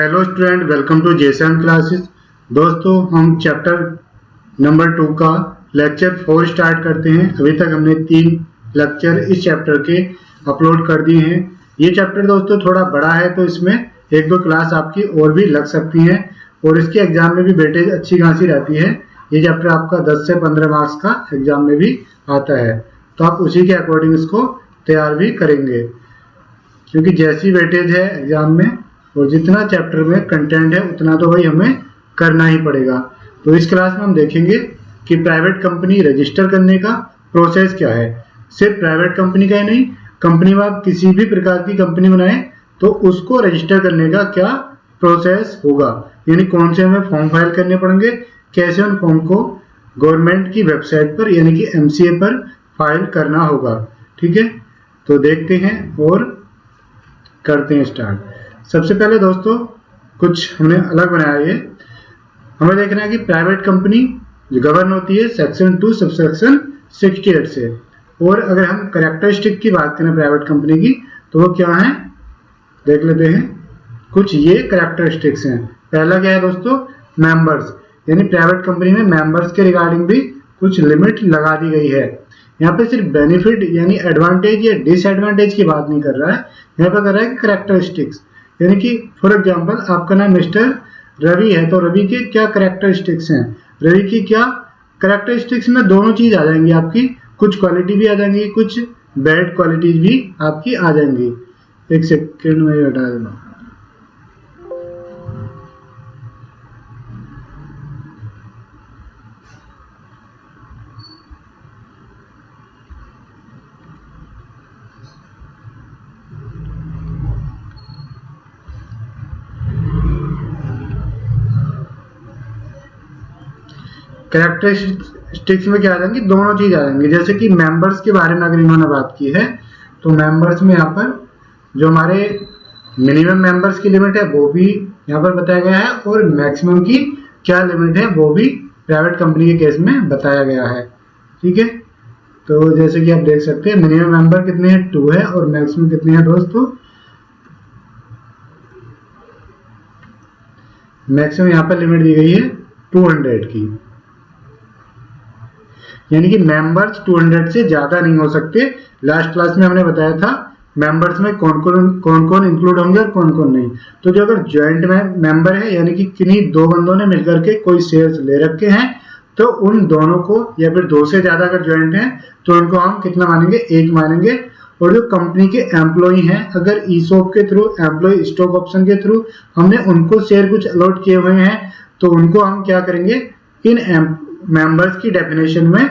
Hello student, welcome to Jason classes. दोस्तों, हम chapter number 2 का लेक्चर 4 स्टार्ट करते हैं। अभी तक हमने 3 लेक्चर इस चैप्टर के अपलोड कर दिए हैं। ये चैप्टर दोस्तों थोड़ा बड़ा है, तो इसमें 1-2 क्लास आपकी और भी लग सकती हैं और इसके एग्जाम में भी वेटेज अच्छी खासी रहती है। ये चैप्टर आपका 10 से 15 मार्क्स का एग्जाम में भी आता है, तो आप उसी के अकॉर्डिंग इसको तैयार भी करेंगे, क्योंकि जैसी वेटेज है एग्जाम में और जितना चैप्टर में कंटेंट है उतना तो भाई हमें करना ही पड़ेगा। तो इस क्लास में हम देखेंगे कि प्राइवेट कंपनी रजिस्टर करने का प्रोसेस क्या है। सिर्फ प्राइवेट कंपनी का ही नहीं, कंपनी में आप किसी भी प्रकार की कंपनी बनाएं तो उसको रजिस्टर करने का क्या प्रोसेस होगा, यानी कौन से हमें फॉर्म फाइल करने पड़ेंगे, कैसे उन फॉर्म को गवर्नमेंट की वेबसाइट पर यानी कि MCA पर फाइल करना होगा। ठीक है, तो देखते हैं और करते हैं स्टार्ट। सबसे पहले दोस्तों कुछ हमने अलग बनाया है। हमें देखना है कि प्राइवेट कंपनी जो गवर्न होती है सेक्शन 2 सबसेक्शन 68 से, और अगर हम कैरेक्टरिस्टिक की बात करें प्राइवेट कंपनी की तो वो क्या है देख लेते हैं। कुछ ये कैरेक्टरिस्टिक्स हैं। पहला क्या है दोस्तों, मेंबर्स, यानी प्राइवेट कंपनी में मेंबर्स के रिगार्डिंग भी कुछ लिमिट लगा दी गई है। यहाँ पे सिर्फ बेनिफिट यानी एडवांटेज या डिसएडवांटेज की बात नहीं कर रहा है, यहाँ पे कर रहा है कैरेक्टरिस्टिक्स, यानी कि फॉर एग्जांपल आपका नाम मिस्टर रवि है, तो रवि के क्या कैरेक्टरिस्टिक्स हैं, रवि की क्या कैरेक्टरिस्टिक्स में दोनों चीज आ जाएंगी आपकी, कुछ क्वालिटी भी आ जाएंगी, कुछ बैड क्वालिटीज भी आपकी आ जाएंगी। एक सेकेंड में हटा देना। कैरेक्टरिस्टिक्स में क्या आ जाएंगी, दोनों चीज आ जाएंगी। जैसे कि मेंबर्स के बारे में अगर इन्होंने बात की है तो मेंबर्स में यहाँ पर जो हमारे मिनिमम मेंबर्स की लिमिट है वो भी यहाँ पर बताया गया है, और मैक्सिमम की क्या लिमिट है वो भी प्राइवेट कंपनी के केस में बताया गया है। ठीक है, तो जैसे कि आप देख सकते हैं मिनिमम मेंबर कितने हैं, 2 है, और मैक्सिमम कितने हैं दोस्तों, मैक्सिमम यहाँ पर लिमिट दी गई है 200 की, यानी कि मेंबर्स 200 से ज्यादा नहीं हो सकते। लास्ट क्लास में हमने बताया था मेंबर्स में कौन कौन इंक्लूड होंगे और कौन कौन नहीं। तो जो अगर ज्वाइंट मेंबर है यानी कि किन्हीं 2 बंदों ने मिलकर के कोई शेयर्स ले रखे हैं, तो उन दोनों को, या फिर 2 से ज्यादा अगर ज्वाइंट हैं तो उनको हम कितना मानेंगे, 1 मानेंगे। और जो कंपनी के एम्प्लॉई हैं, अगर ईसॉप के थ्रू, एम्प्लॉय स्टॉक ऑप्शन के थ्रू हमने उनको शेयर कुछ अलॉट किए हुए हैं, तो उनको हम क्या करेंगे, इन मेंबर्स की डेफिनेशन में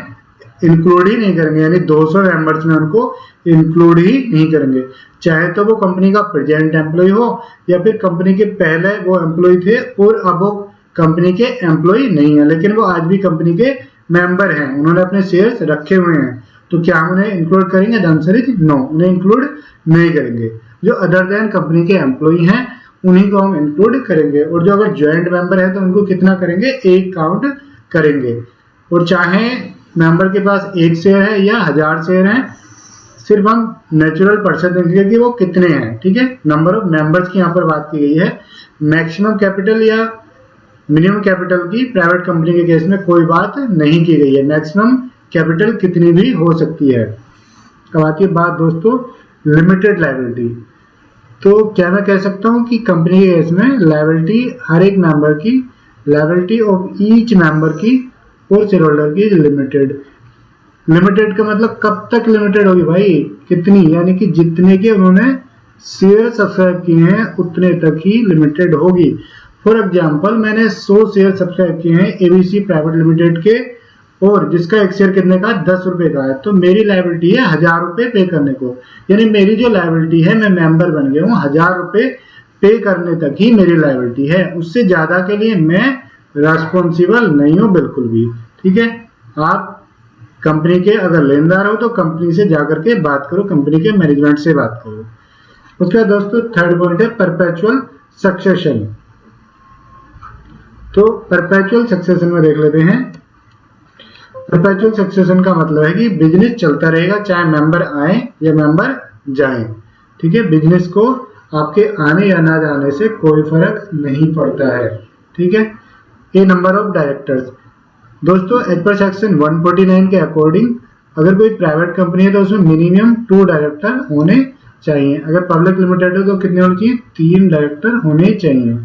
इंक्लूड ही नहीं करेंगे, यानी 200 मेंबर्स में उनको इंक्लूड ही नहीं करेंगे, चाहे तो वो कंपनी का प्रेजेंट एम्प्लॉय हो या फिर कंपनी के पहले वो एम्प्लॉय थे और अब वो कंपनी के एम्प्लॉय नहीं है, लेकिन वो आज भी कंपनी के मेंबर हैं, उन्होंने अपने शेयर्स रखे हुए हैं, तो क्या हम उन्हें इंक्लूड करेंगे? द आंसर इज नो, उन्हें इंक्लूड नहीं करेंगे। जो अदर देन कंपनी के एम्प्लॉय हैं उन्हीं को हम इंक्लूड करेंगे, और जो अगर ज्वाइंट मेंबर है तो उनको कितना करेंगे, 1 काउंट करेंगे। और चाहे मेंबर के पास 1 शेयर है या 1000 शेयर है, सिर्फ हम नेचुरल पर्सन देखेंगे कि वो कितने हैं। ठीक है, नंबर ऑफ मेंबर्स की यहाँ पर बात की गई है। मैक्सिमम कैपिटल या मिनिमम कैपिटल की प्राइवेट कंपनी के केस में कोई बात नहीं की गई है, मैक्सिमम कैपिटल कितनी भी हो सकती है। अब आती है बात दोस्तों लिमिटेड लायबिलिटी। तो क्या मैं कह सकता हूँ कि कंपनी के केस में लायबिलिटी हर एक मेंबर की, लायबिलिटी ऑफ ईच मेंबर की और शेयर होल्डर की लिमिटेड। लिमिटेड का मतलब कब तक लिमिटेड होगी भाई, कितनी, यानी कि जितने के उन्होंने शेयर सब्सक्राइब किए हैं उतने तक ही लिमिटेड होगी। फॉर एग्जांपल मैंने 100 शेयर सब्सक्राइब किए हैं ABC प्राइवेट लिमिटेड के, और जिसका एक शेयर कितने का, 10 रुपए का है, तो मेरी लायबिलिटी है 1000 रुपए पे करने को, यानी मेरी जो लायबिलिटी है, मैं मेंबर बन गया हूँ, 1000 रुपए पे करने तक ही मेरी लायबिलिटी है, उससे ज्यादा के लिए मैं रेस्पॉन्सिबल नहीं हूं बिल्कुल भी। ठीक है, आप कंपनी के अगर लेनदार हो तो कंपनी से जाकर के बात करो, कंपनी के मैनेजमेंट से बात करो। उसके बाद दोस्तों थर्ड पॉइंट है परपेचुअल सक्सेशन। तो परपेचुअल सक्सेशन में देख लेते हैं। परपेचुअल सक्सेशन का मतलब है कि बिजनेस चलता रहेगा चाहे मेंबर आए या मेंबर जाए। ठीक है, बिजनेस को आपके आने या ना जाने से कोई फर्क नहीं पड़ता है। ठीक है। ए नंबर ऑफ डायरेक्टर्स, दोस्तों एज पर सेक्शन 149 के अकॉर्डिंग अगर कोई प्राइवेट कंपनी है तो उसमें मिनिमम 2 डायरेक्टर होने चाहिए। अगर पब्लिक लिमिटेड है तो कितने होने चाहिए? 3 डायरेक्टर होने चाहिए।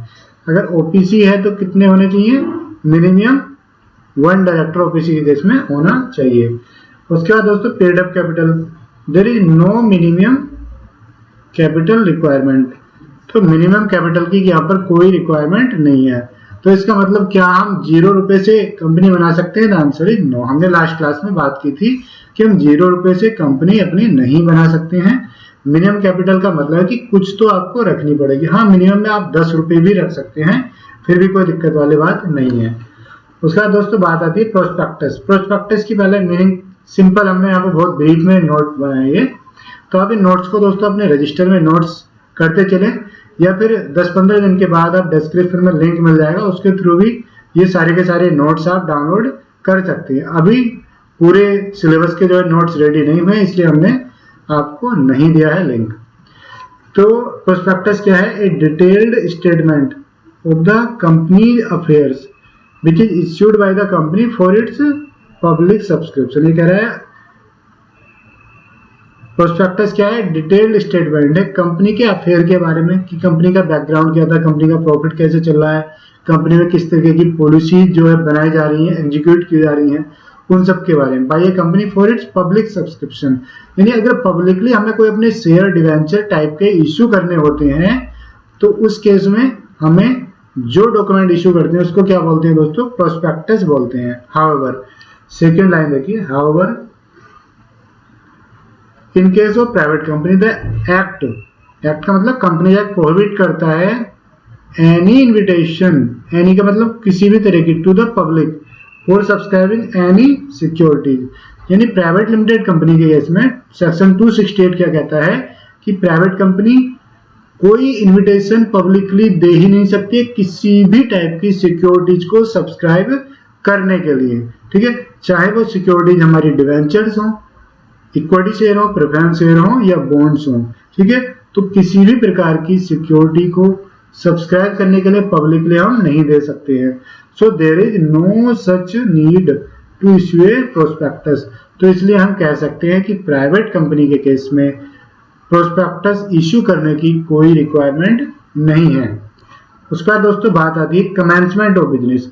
अगर ओपीसी है तो कितने होने चाहिए? मिनिमम 1 डायरेक्टर ओपीसी के केस में होना चाहिए। उसके बाद दोस्तों paid up capital, there is no minimum capital requirement, तो मिनिमम कैपिटल की यहाँ पर कोई रिक्वायरमेंट नहीं है। तो इसका मतलब क्या हम 0 रुपए से कंपनी बना सकते हैं? Answer is no. हमने लास्ट क्लास में बात की थी कि हम 0 रुपए से कंपनी अपनी नहीं बना सकते हैं। मिनिमम कैपिटल का मतलब है कि कुछ तो आपको रखनी पड़ेगी। हाँ, मिनिमम में आप 10 रुपए भी रख सकते हैं, फिर भी कोई दिक्कत वाली बात नहीं है। उसके बाद दोस्तों बात आती है प्रोस्पेक्टस। प्रोस्पेक्टस की पहले मीनिंग सिंपल, हमने यहाँ पे बहुत ब्रीफ में नोट बनाए हैं, तो आप इन नोट्स को दोस्तों अपने रजिस्टर में नोट्स करते चलें, या फिर 10-15 दिन के बाद आप डिस्क्रिप्शन में लिंक मिल जाएगा, उसके थ्रू भी ये सारे के सारे नोट्स आप डाउनलोड कर सकते हैं। अभी पूरे सिलेबस के जो है नोट्स रेडी नहीं हुए, इसलिए हमने आपको नहीं दिया है लिंक। तो प्रोस्पेक्टस क्या है? ए detailed statement of the company affairs which is issued by the company for its public subscription. ये कह रहा है प्रोस्पेक्टस क्या है? डिटेल्ड स्टेटमेंट है कंपनी के अफेयर के बारे में, कि कंपनी का बैकग्राउंड क्या था, कंपनी का प्रॉफिट कैसे चल रहा है, कंपनी में किस तरीके की पॉलिसी जो है बनाई जा रही है, एग्जीक्यूट की जा रही है, उन सब के बारे में। By a company for its public subscription, यानी अगर पब्लिकली हमें कोई अपने शेयर डिवेंचर टाइप के इश्यू करने होते हैं तो उस केस में हमें जो डॉक्यूमेंट इश्यू करते हैं उसको क्या बोलते हैं दोस्तों? प्रोस्पेक्टस बोलते हैं। हाउएवर, सेकेंड लाइन देखिए, however in case of private company the act का मतलब कंपनी एक्ट प्रोहिबिट करता है एनी इन्विटेशन, एनी का मतलब किसी भी तरह की, to the public for subscribing any securities, यानी प्राइवेट लिमिटेड कंपनी के केस में सेक्शन 268 क्या कहता है कि प्राइवेट कंपनी कोई इन्विटेशन पब्लिकली दे ही नहीं सकती किसी भी टाइप की सिक्योरिटीज को सब्सक्राइब करने के लिए। ठीक है, चाहे वो सिक्योरिटीज हमारी डिवेंचर्स हो, इक्विटी शेयर हो, प्रेफरेंस शेयर हो या बॉन्ड्स हो। ठीक है, तो किसी भी प्रकार की सिक्योरिटी को सब्सक्राइब करने के लिए पब्लिकली हम नहीं दे सकते हैं। So there is no such need to issue a prospectus. तो इसलिए हम कह सकते हैं कि प्राइवेट कंपनी के केस में प्रोस्पेक्टस इश्यू करने की कोई रिक्वायरमेंट नहीं है। उसके बाद दोस्तों बात आती है कमेंसमेंट ऑफ बिजनेस।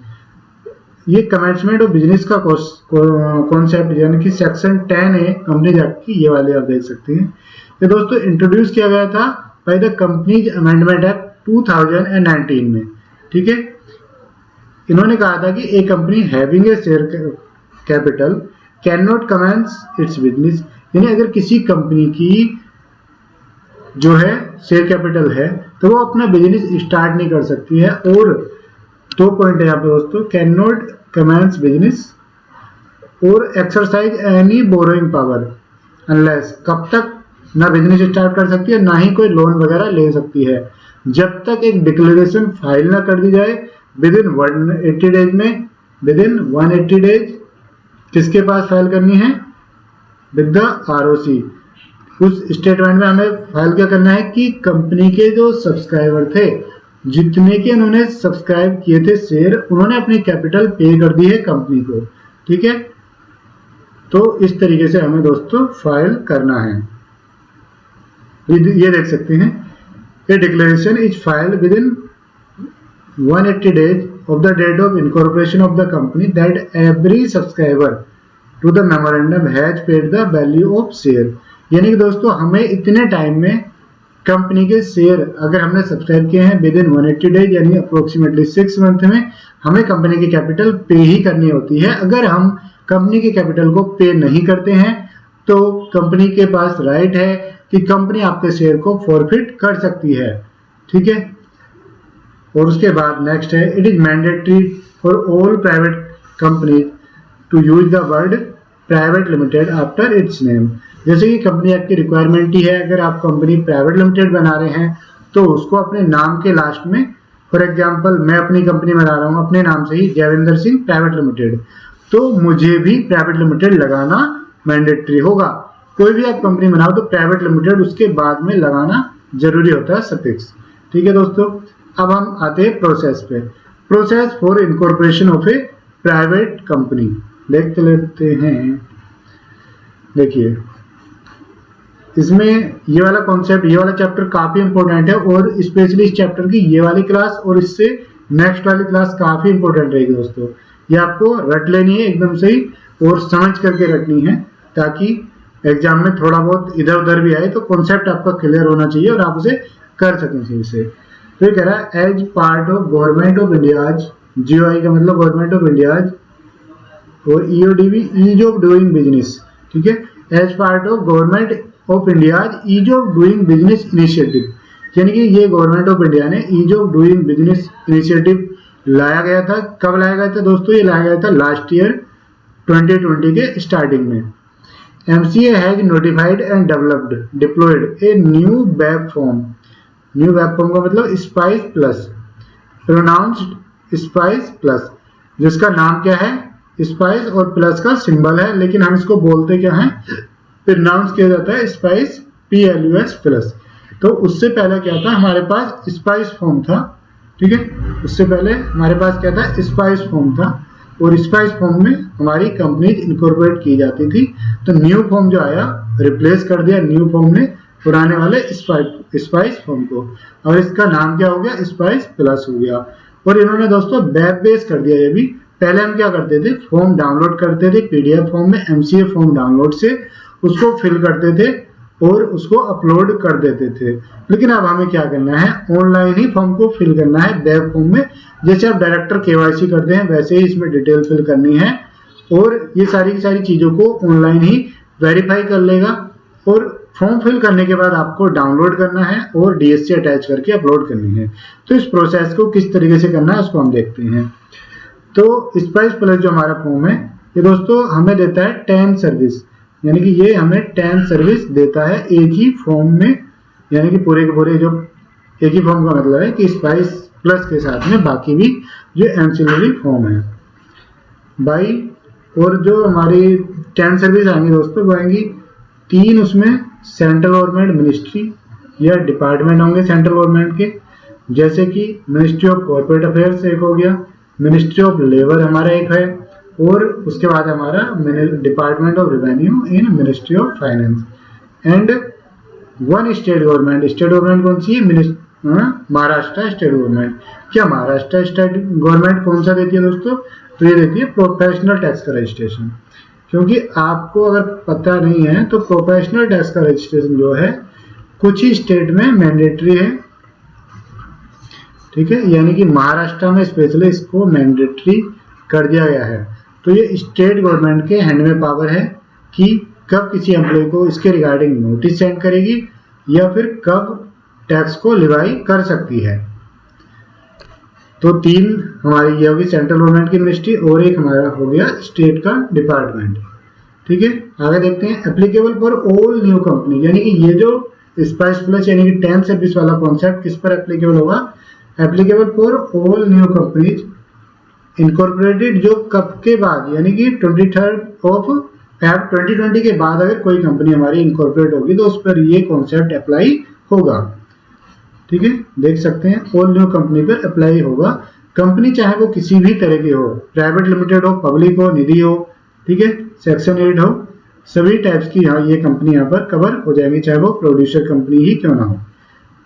ये कमेंसमेंट ऑफ बिजनेस का कॉन्सेप्ट यानी कि सेक्शन 10 है कंपनीज एक्ट की, ये वाले आप देख सकते हैं। ये दोस्तों इंट्रोड्यूस किया गया था by the companies amendment act 2019 में। ठीक है, इन्होंने कहा था कि a company having a share capital can not commence its business, यानी अगर किसी कंपनी की जो है शेयर कैपिटल है तो वो अपना बिजनेस स्टार्ट नहीं कर सकती है। और 2 पॉइंट है यहाँ पे दोस्तों, कैन नॉट कमेंस बिजनेस और exercise any borrowing power unless, कब तक ना बिजनेस स्टार्ट कर सकती है ना ही कोई लोन वगैरह ले सकती है, जब तक एक डिक्लेरेशन फाइल ना कर दी जाए विद इन 180 डेज में। विद इन 180 डेज किसके पास फाइल करनी है? With the ROC. उस स्टेटमेंट में हमें फाइल क्या करना है कि कंपनी के जो सब्सक्राइबर थे, जितने के उन्होंने सब्सक्राइब किए थे शेयर, उन्होंने अपनी कैपिटल पे कर दी है कंपनी को। ठीक है, तो इस तरीके से हमें दोस्तों फाइल करना है। ये देख सकते हैं, ये declaration is filed within 180 days of the date of incorporation of the company that every subscriber to the memorandum has paid the value of share, यानी कि दोस्तों हमें इतने टाइम में कंपनी के शेयर अगर हमने सब्सक्राइब किए हैं विद इन 180 डेज यानी अप्रोक्सीमेटली 6 मंथ में, हमें कंपनी की कैपिटल पे ही करनी होती है। अगर हम कंपनी की कैपिटल को पे नहीं करते हैं तो कंपनी के पास राइट है कि कंपनी आपके शेयर को फॉरफिट कर सकती है। ठीक है, और उसके बाद नेक्स्ट है, it is mandatory for all private companies to use the word private limited after its name. जैसे कि कंपनी एक्ट की रिक्वायरमेंट ही है, अगर आप कंपनी प्राइवेट लिमिटेड बना रहे हैं तो उसको अपने नाम के लास्ट में, फॉर एग्जांपल मैं अपनी कंपनी बना रहा हूँ अपने नाम से ही जयविंदर सिंह प्राइवेट लिमिटेड, तो मुझे भी प्राइवेट लिमिटेड लगाना मैंडेटरी होगा। कोई भी आप कंपनी बनाओ तो प्राइवेट लिमिटेड उसके बाद में लगाना जरूरी होता है सफिक्स। ठीक है दोस्तों, अब हम आते हैं प्रोसेस पे। Process for incorporation of A private company देख लेते हैं। देखिए इसमें ये वाला कॉन्सेप्ट, ये वाला चैप्टर काफी इंपॉर्टेंट है और स्पेशली इस चैप्टर की ये वाली क्लास और इससे नेक्स्ट वाली क्लास काफी इंपॉर्टेंट रहेगी दोस्तों। ये आपको रट लेनी है एकदम सही और समझ करके रखनी है, ताकि एग्जाम में थोड़ा बहुत इधर उधर भी आए तो कॉन्सेप्ट आपका क्लियर होना चाहिए और आप उसे कर सकें सही से। तो ये कह रहा है as part of government of India, GOI का मतलब गवर्नमेंट ऑफ इंडिया और EODB ease of doing business. ठीक है, as part of government of India ease of doing business initiative, यानी कि ये गवर्नमेंट ऑफ इंडिया ने ease of doing business initiative लाया गया था। कब लाया गया था दोस्तों? ये लाया गया था लास्ट ईयर 2020 के स्टार्टिंग में। MCA has notified and developed deployed a new web form. New web form का मतलब spice plus, pronounced spice plus, जिसका नाम क्या है? स्पाइस और प्लस का सिंबल है, लेकिन हम इसको बोलते क्या है? प्रोनाउंस किया जाता है स्पाइस PLUS प्लस। तो उससे पहले क्या था? हमारे पास स्पाइस फॉर्म था। ठीक है, उससे पहले हमारे पास क्या था? स्पाइस फॉर्म था और स्पाइस फॉर्म में हमारी कंपनी इनकॉर्पोरेट की जाती थी। तो न्यू फॉर्म जो आया रिप्लेस कर दिया न्यू फॉर्म ने पुराने वाले स्पाइस फॉर्म को, और इसका नाम क्या हो गया? स्पाइस प्लस हो गया। और इन्होंने दोस्तों वेब बेस कर दिया। ये भी पहले हम क्या करते थे? फॉर्म डाउनलोड करते थे PDF फॉर्म में, MCA फॉर्म डाउनलोड से उसको फिल करते थे और उसको अपलोड कर देते थे। लेकिन अब हमें क्या करना है? ऑनलाइन ही फॉर्म को फिल करना है वेब फॉर्म में। जैसे आप डायरेक्टर KYC करते हैं वैसे ही इसमें डिटेल फिल करनी है और ये सारी की सारी चीजों को ऑनलाइन ही वेरीफाई कर लेगा। और फॉर्म फिल करने के बाद आपको डाउनलोड करना है और DSC अटैच करके अपलोड करनी है। तो इस प्रोसेस को किस तरीके से करना है उसको हम देखते हैं। तो स्पाइस प्लस जो हमारा फॉर्म है ये दोस्तों हमें देता है 10 सर्विस, यानी कि ये हमें 10 सर्विस देता है एक ही फॉर्म में, यानी कि पूरे के पूरे जो एक ही फॉर्म का मतलब है कि स्पाइस प्लस के साथ में बाकी भी जो एंसिलरी फॉर्म है बाई। और जो हमारी 10 सर्विस आएंगी दोस्तों वो आएंगी 3 उसमें सेंट्रल गवर्नमेंट मिनिस्ट्री या डिपार्टमेंट होंगे सेंट्रल गवर्नमेंट के, जैसे कि मिनिस्ट्री ऑफ कॉर्पोरेट अफेयर्स एक हो गया, मिनिस्ट्री ऑफ लेबर हमारा एक है, और उसके बाद हमारा department of revenue in ministry of finance, and 1 state government. State government कौन सी है? Maharashtra state government. क्या महाराष्ट्र स्टेट गवर्नमेंट कौन सा देती है दोस्तों? तो ये देती है प्रोफेशनल टैक्स का रजिस्ट्रेशन। क्योंकि आपको अगर पता नहीं है तो प्रोफेशनल टैक्स का रजिस्ट्रेशन जो है कुछ ही स्टेट में मैंडेटरी है। ठीक है, यानी कि महाराष्ट्र में स्पेशली इसको मैंडेटरी कर दिया गया है। तो ये स्टेट गवर्नमेंट के हैंड में पावर है कि कब किसी एम्प्लॉय को इसके रिगार्डिंग नोटिस सेंड करेगी या फिर कब टैक्स को लिवाई कर सकती है। तो 3 हमारी ये होगी सेंट्रल गवर्नमेंट की मिनिस्ट्री और एक हमारा हो गया स्टेट का डिपार्टमेंट। ठीक है, आगे देखते हैं applicable for all new company, यानी कि ये जो स्पाइस प्लस यानी कि 10 सर्विस वाला कॉन्सेप्ट किस पर एप्लीकेबल होगा? Applicable for all new companies incorporated, जो कब के बाद, यानी कि 23 ऑफ Feb 2020 के बाद अगर कोई कंपनी हमारी इनकॉर्पोरेट होगी तो उस पर ये कॉन्सेप्ट अप्लाई होगा। ठीक है, देख सकते हैं ऑल न्यू कंपनी पर अप्लाई होगा। कंपनी चाहे वो किसी भी तरह की हो, प्राइवेट लिमिटेड हो, पब्लिक हो, निधि हो, ठीक है, सेक्शन 8 हो, सभी टाइप्स की यहाँ ये कंपनी यहाँ पर कवर हो जाएंगी, चाहे वो प्रोड्यूसर कंपनी ही क्यों ना हो।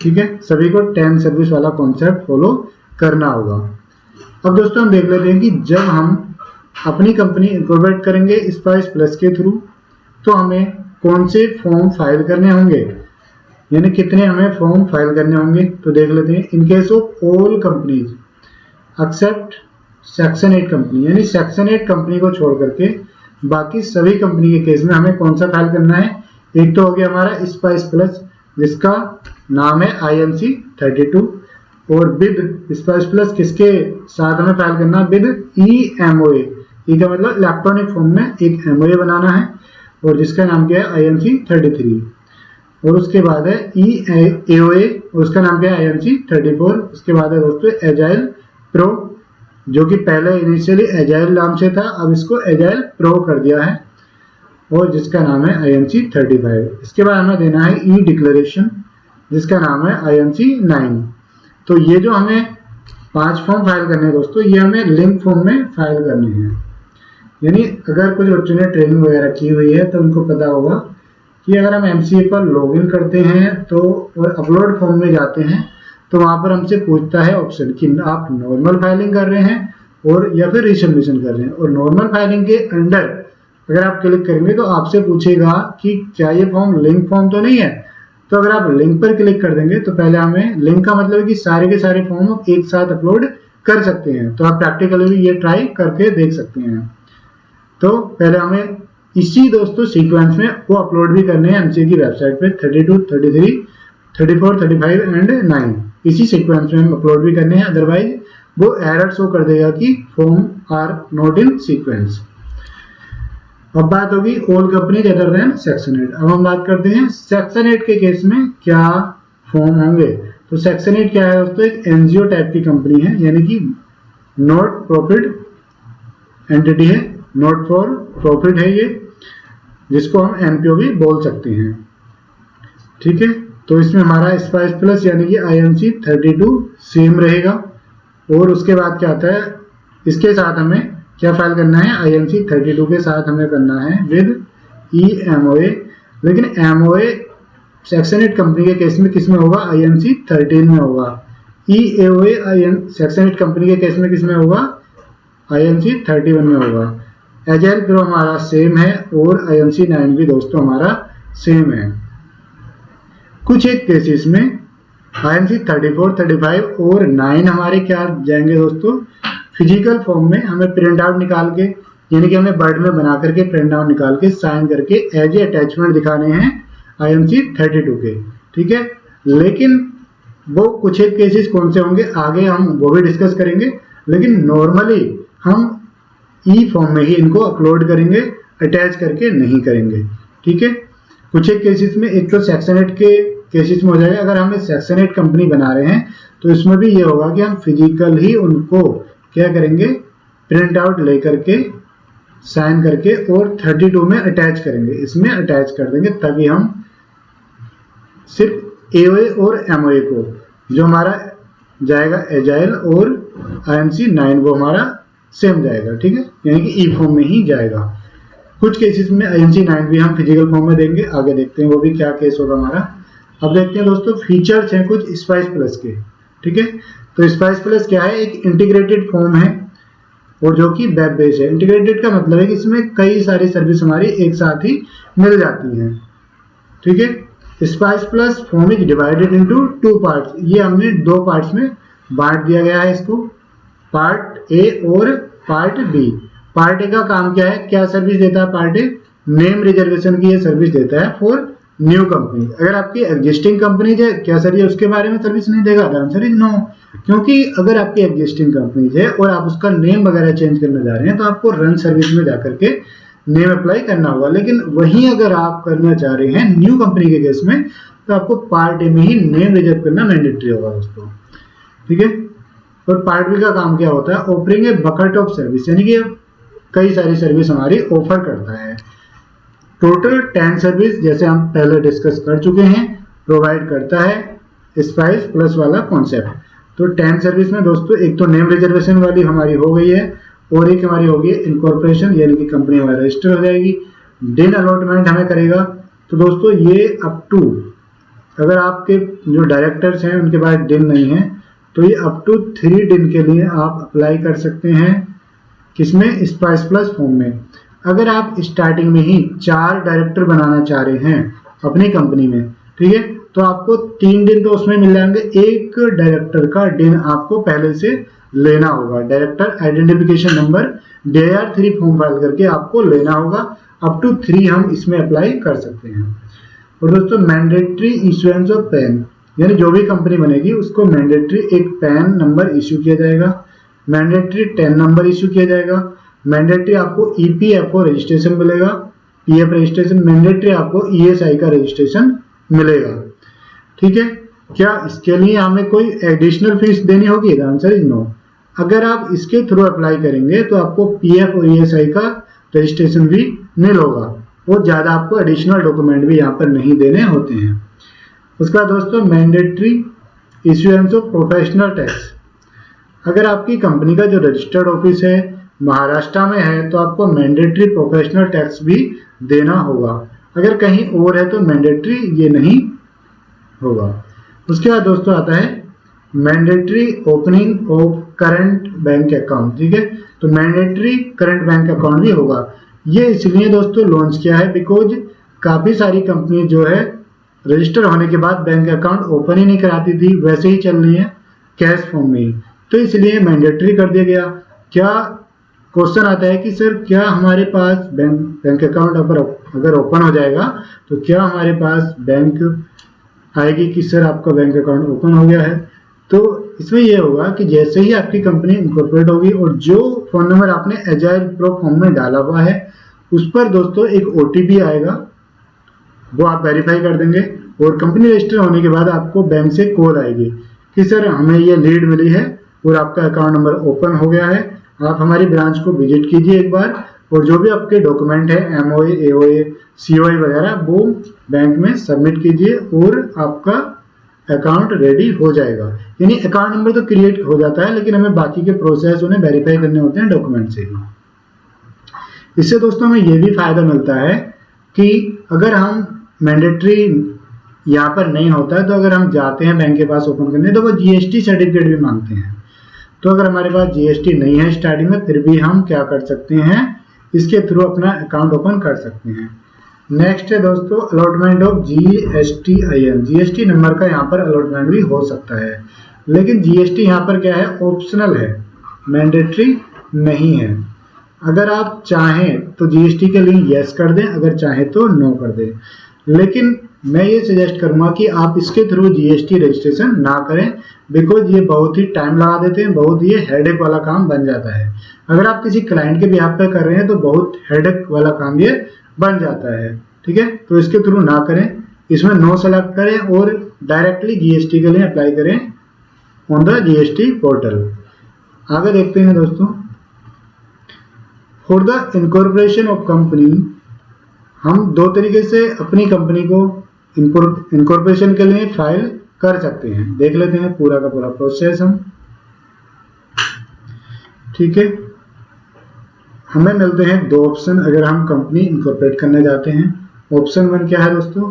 ठीक है, सभी को 10 सर्विस वाला कॉन्सेप्ट फॉलो करना होगा। अब दोस्तों हम देख लेते हैं कि जब हम अपनी कंपनी इनकॉर्पोरेट करेंगे स्पाइस प्लस के थ्रू तो हमें कौन से फॉर्म फाइल करने होंगे, यानी कितने हमें फॉर्म फाइल करने होंगे। तो देख लेते हैं। In case of all companies except section 8 company, यानी सेक्शन 8 कंपनी को छोड़ करके बाकी सभी कंपनी के केस में हमें कौन सा फाइल करना है? एक तो हो गया हमारा स्पाइस प्लस जिसका नाम है INC 32, और विद स्पाइस प्लस किसके साथ हमें फाइल करना है? With EMOA। ई का मतलब इलेक्ट्रॉनिक फॉर्म में एक MOA बनाना है और जिसका नाम क्या है? INC 33। और उसके बाद है EAOA और उसका नाम क्या है? INC 34। उसके बाद है दोस्तों एजाइल प्रो, जो कि पहले इनिशियली एजाइल नाम से था, अब इसको एजाइल प्रो कर दिया है और जिसका नाम है INC 35। इसके बाद हमें देना है ई डिक्लेरेशन, जिसका नाम है IMC 9। तो ये जो हमें 5 फॉर्म फाइल करने हैं दोस्तों, ये हमें लिंक फॉर्म में फाइल करने हैं। यानी अगर कुछ बच्चों ने ट्रेनिंग वगैरह की हुई है तो उनको पता होगा कि अगर हम MCA पर लॉगिन करते हैं तो और अपलोड फॉर्म में जाते हैं तो वहाँ पर हमसे पूछता है ऑप्शन कि आप नॉर्मल फाइलिंग कर रहे हैं और या फिर रिसबमिशन कर रहे हैं। और नॉर्मल फाइलिंग के अंडर अगर आप क्लिक करेंगे तो आपसे पूछेगा कि क्या ये फॉर्म लिंक फॉर्म तो नहीं है। तो अगर आप लिंक पर क्लिक कर देंगे तो पहले हमें लिंक का मतलब है कि सारे के सारे फॉर्म एक साथ अपलोड कर सकते हैं। तो आप प्रैक्टिकली भी ये ट्राई करके देख सकते हैं। तो पहले हमें इसी दोस्तों सीक्वेंस में वो अपलोड भी करने हैं MCA की वेबसाइट पे 32, 33, 34, 35 एंड 9 इसी सीक्वेंस में हम अपलोड भी करने हैं, अदरवाइज वो एरर शो कर देगा कि form are not in sequence. अब बात होगी all companies other than section 8। अब हम बात करते हैं सेक्शन 8 के केस में क्या फॉर्म होंगे। तो सेक्शन 8 क्या है दोस्तों, एक NGO टाइप की कंपनी है, यानी कि नॉट प्रॉफिट एंटिटी है, नॉट फॉर प्रॉफिट है ये, जिसको हम NPO भी बोल सकते हैं। ठीक है, तो इसमें हमारा स्पाइस प्लस यानी कि IMC 32 सेम रहेगा। और उसके बाद क्या आता है, इसके साथ हमें क्या फाइल करना है, IMC 32 के साथ हमें करना है विद EMOA। लेकिन MOA सेक्शन 8 कंपनी के केस में किस में होगा, IMC 13 में होगा। EAOA सेक्शन 8 कंपनी के केस में किस में होगा, IMC 31 में होगा। एजाइल प्रो हमारा सेम है और IMC 9 भी दोस्तों हमारा सेम है। कुछ एक केसेस में IMC 34, 35 और 9 हमारे क्या जाएंगे दोस्तों, फिजिकल फॉर्म में हमें प्रिंट आउट निकाल के, यानी कि हमें वर्ड में बना करके प्रिंट आउट निकाल के साइन करके एज ए अटैचमेंट दिखाने हैं IMC 32 के। ठीक है, लेकिन वो कुछ एक केसेस कौन से होंगे आगे हम वो भी डिस्कस करेंगे। लेकिन नॉर्मली हम ई फॉर्म में ही इनको अपलोड करेंगे, अटैच करके नहीं करेंगे। ठीक है, कुछ एक केसेस में, एक तो सेक्शन 8 के केसेस में हो जाएगा। अगर हम सेक्शन 8 कंपनी बना रहे हैं तो इसमें भी ये होगा कि हम फिजिकल ही उनको क्या करेंगे, प्रिंट आउट लेकर के साइन करके और 32 में अटैच करेंगे, इसमें अटैच कर देंगे, तभी हम सिर्फ AOA और MOA को जो हमारा जाएगा एजाइल और IMC 9 वो हमारा सेम जाएगा। ठीक है, यानी कि ई फॉर्म में ही जाएगा। कुछ केसेस में IMC 9 भी हम फिजिकल फॉर्म में देंगे, आगे देखते हैं वो भी क्या केस होगा हमारा। अब देखते हैं दोस्तों फीचर्स हैं कुछ स्पाइस प्लस के। ठीक है, तो स्पाइस प्लस क्या है, एक इंटीग्रेटेड फॉर्म है और जो कि वेब बेस्ड है। इंटीग्रेटेड का मतलब है कि इसमें कई सारी सर्विस हमारी एक साथ ही मिल जाती हैं। ठीक है, spice plus form is divided into 2 parts. ये हमने 2 पार्ट्स में बांट दिया गया है इसको, पार्ट ए और पार्ट बी। पार्ट ए का काम क्या है, क्या सर्विस देता है पार्ट ए, नेम रिजर्वेशन की ये सर्विस देता है फॉर न्यू कंपनी। अगर आपकी एग्जिस्टिंग कंपनी है, क्या सर ये उसके बारे में सर्विस नहीं देगा, आंसर इज नो। क्योंकि अगर आपकी एग्जिस्टिंग कंपनी है और आप उसका नेम वगैरह चेंज करने जा रहे हैं तो आपको रन सर्विस में जाकर के नेम अप्लाई करना होगा। लेकिन वहीं अगर आप करना चाह रहे हैं न्यू कंपनी के केस में तो आपको पार्ट ए में ही नेम रिजर्व करना मैंडेटरी होगा दोस्तों। ठीक है, और पार्ट बी का काम क्या होता है, offering a bucket of service, यानी कि कई सारी सर्विस हमारी ऑफर करता है। टोटल 10 सर्विस जैसे हम पहले डिस्कस कर चुके हैं प्रोवाइड करता है स्पाइस प्लस वाला कॉन्सेप्ट। तो 10 सर्विस में दोस्तों एक तो नेम रिजर्वेशन वाली हमारी हो गई है और एक हमारी होगी इनकॉर्पोरेशन, यानी कि कंपनी हमारी रजिस्टर हो जाएगी। डिन अलॉटमेंट हमें करेगा। तो दोस्तों ये अप टू, अगर आपके जो डायरेक्टर्स हैं उनके पास डिन नहीं है तो ये अप टू 3 डिन के लिए आप अप्लाई कर सकते हैं। किसमें, स्पाइस प्लस फॉर्म में। अगर आप स्टार्टिंग में ही 4 डायरेक्टर बनाना चाह रहे हैं अपनी कंपनी में, ठीक है, तो आपको 3 दिन तो उसमें मिल जाएंगे। एक डायरेक्टर का दिन आपको पहले से लेना होगा, director identification number DIR3 form file करके आपको लेना होगा। अप टू 3 हम इसमें अप्लाई कर सकते हैं। और दोस्तों मैंडेटरी इशुएंस ऑफ पैन, यानी जो भी कंपनी बनेगी उसको मैंडेटरी एक पैन नंबर इश्यू किया जाएगा, मैंडेटरी 10 नंबर इश्यू किया जाएगा, मैंडेटरी आपको EPFO रजिस्ट्रेशन मिलेगा, PF रजिस्ट्रेशन, मैंडेटरी आपको ESI का रजिस्ट्रेशन मिलेगा। ठीक है, क्या इसके लिए हमें कोई एडिशनल फीस देनी होगी, आंसर इज नो। अगर आप इसके थ्रू अप्लाई करेंगे तो आपको PF और ESI का रजिस्ट्रेशन भी मिल होगा और ज़्यादा आपको एडिशनल डॉक्यूमेंट भी यहाँ पर नहीं देने होते हैं। उसका दोस्तों mandatory issuance of professional tax. अगर आपकी कंपनी का जो रजिस्टर्ड ऑफिस है महाराष्ट्र में है तो आपको मैंडेटरी प्रोफेशनल टैक्स भी देना होगा। अगर कहीं और है तो मैंडेटरी ये नहीं होगा। उसके बाद दोस्तों आता है mandatory opening of current bank account. ठीक है, तो मैंडेटरी करंट बैंक अकाउंट भी होगा। ये इसलिए दोस्तों लॉन्च किया है बिकॉज काफी सारी कंपनी जो है रजिस्टर होने के बाद बैंक अकाउंट ओपन ही नहीं कराती थी, वैसे ही चल रही है कैश फॉर्म में ही, तो इसलिए मैंडेटरी कर दिया गया। क्या क्वेश्चन आता है कि सर क्या हमारे पास बैंक अकाउंट अगर ओपन हो जाएगा तो क्या हमारे पास बैंक आएगी कि सर आपका बैंक अकाउंट ओपन हो गया है? तो इसमें यह होगा कि जैसे ही आपकी कंपनी इनकॉर्पोरेट होगी और जो फोन नंबर आपने एजाइल प्रो फॉर्म में डाला हुआ है उस पर दोस्तों एक ओटीपी आएगा, वो आप वेरीफाई कर देंगे और कंपनी रजिस्टर होने के बाद आपको बैंक से कॉल आएगी कि सर हमें ये लीड मिली है और आपका अकाउंट नंबर ओपन हो गया है, आप हमारी ब्रांच को विजिट कीजिए एक बार और जो भी आपके डॉक्यूमेंट है एमओए, एओए, सीओए वगैरह वो बैंक में सबमिट कीजिए और आपका अकाउंट रेडी हो जाएगा। यानी अकाउंट नंबर तो क्रिएट हो जाता है लेकिन हमें बाकी के प्रोसेस उन्हें वेरीफाई करने होते हैं डॉक्यूमेंट से ही। इससे दोस्तों हमें यह भी फायदा मिलता है कि अगर हम मैंडेटरी यहाँ पर नहीं होता है तो अगर हम जाते हैं बैंक के पास ओपन करने तो वो जीएसटी सर्टिफिकेट भी मांगते हैं। तो अगर हमारे पास जीएसटी नहीं है स्टार्टिंग में फिर भी हम क्या कर सकते हैं, इसके थ्रू अपना अकाउंट ओपन कर सकते हैं। नेक्स्ट है दोस्तों allotment of GSTIN. GST number का यहाँ पर अलॉटमेंट भी हो सकता है लेकिन जीएसटी यहाँ पर क्या है, ऑप्शनल है, मैंडेटरी नहीं है। अगर आप चाहें तो जीएसटी के लिए यस कर दें, अगर चाहें तो नो कर दें, लेकिन मैं ये सजेस्ट करूंगा कि आप इसके थ्रू जीएसटी रजिस्ट्रेशन ना करें बिकॉज ये बहुत ही टाइम लगा देते हैं, बहुत ही हेडेक वाला काम बन जाता है। अगर आप किसी क्लाइंट के बिहाफ पे कर रहे हैं तो बहुत हेडेक वाला काम ये बन जाता है। ठीक है, तो इसके थ्रू ना करें, इसमें नो सेलेक्ट करें और डायरेक्टली जीएसटी के लिए अप्लाई करें ऑन द जीएसटी पोर्टल। आगे देखते हैं दोस्तों, for the incorporation of company हम दो तरीके से अपनी कंपनी को इनकॉर्पोरेशन के लिए फाइल कर सकते हैं। देख लेते हैं पूरा का पूरा प्रोसेस हम। ठीक है, हमें मिलते हैं दो ऑप्शन अगर हम कंपनी इनकॉर्पोरेट करने जाते हैं। ऑप्शन 1 क्या है दोस्तों,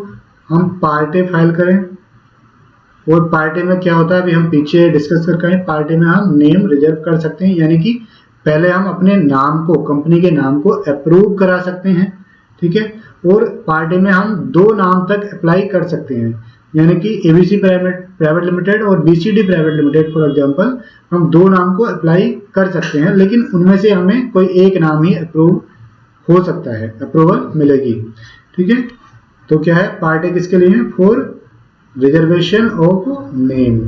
हम पार्ट ए फाइल करें और पार्ट ए में क्या होता है अभी हम पीछे डिस्कस करके आए। पार्ट ए में हम नेम रिजर्व कर सकते हैं, यानी कि पहले हम अपने नाम को, कंपनी के नाम को अप्रूव करा सकते हैं। ठीक है, और पार्ट ए में हम 2 नाम तक अप्लाई कर सकते हैं, यानी कि एबीसी प्राइवेट लिमिटेड और BCD private limited for example हम 2 नाम को अप्लाई कर सकते हैं, लेकिन उनमें से हमें कोई एक नाम ही अप्रूव हो सकता है, अप्रूवल मिलेगी। ठीक है, तो क्या है पार्ट ए किसके लिए है, for reservation of name.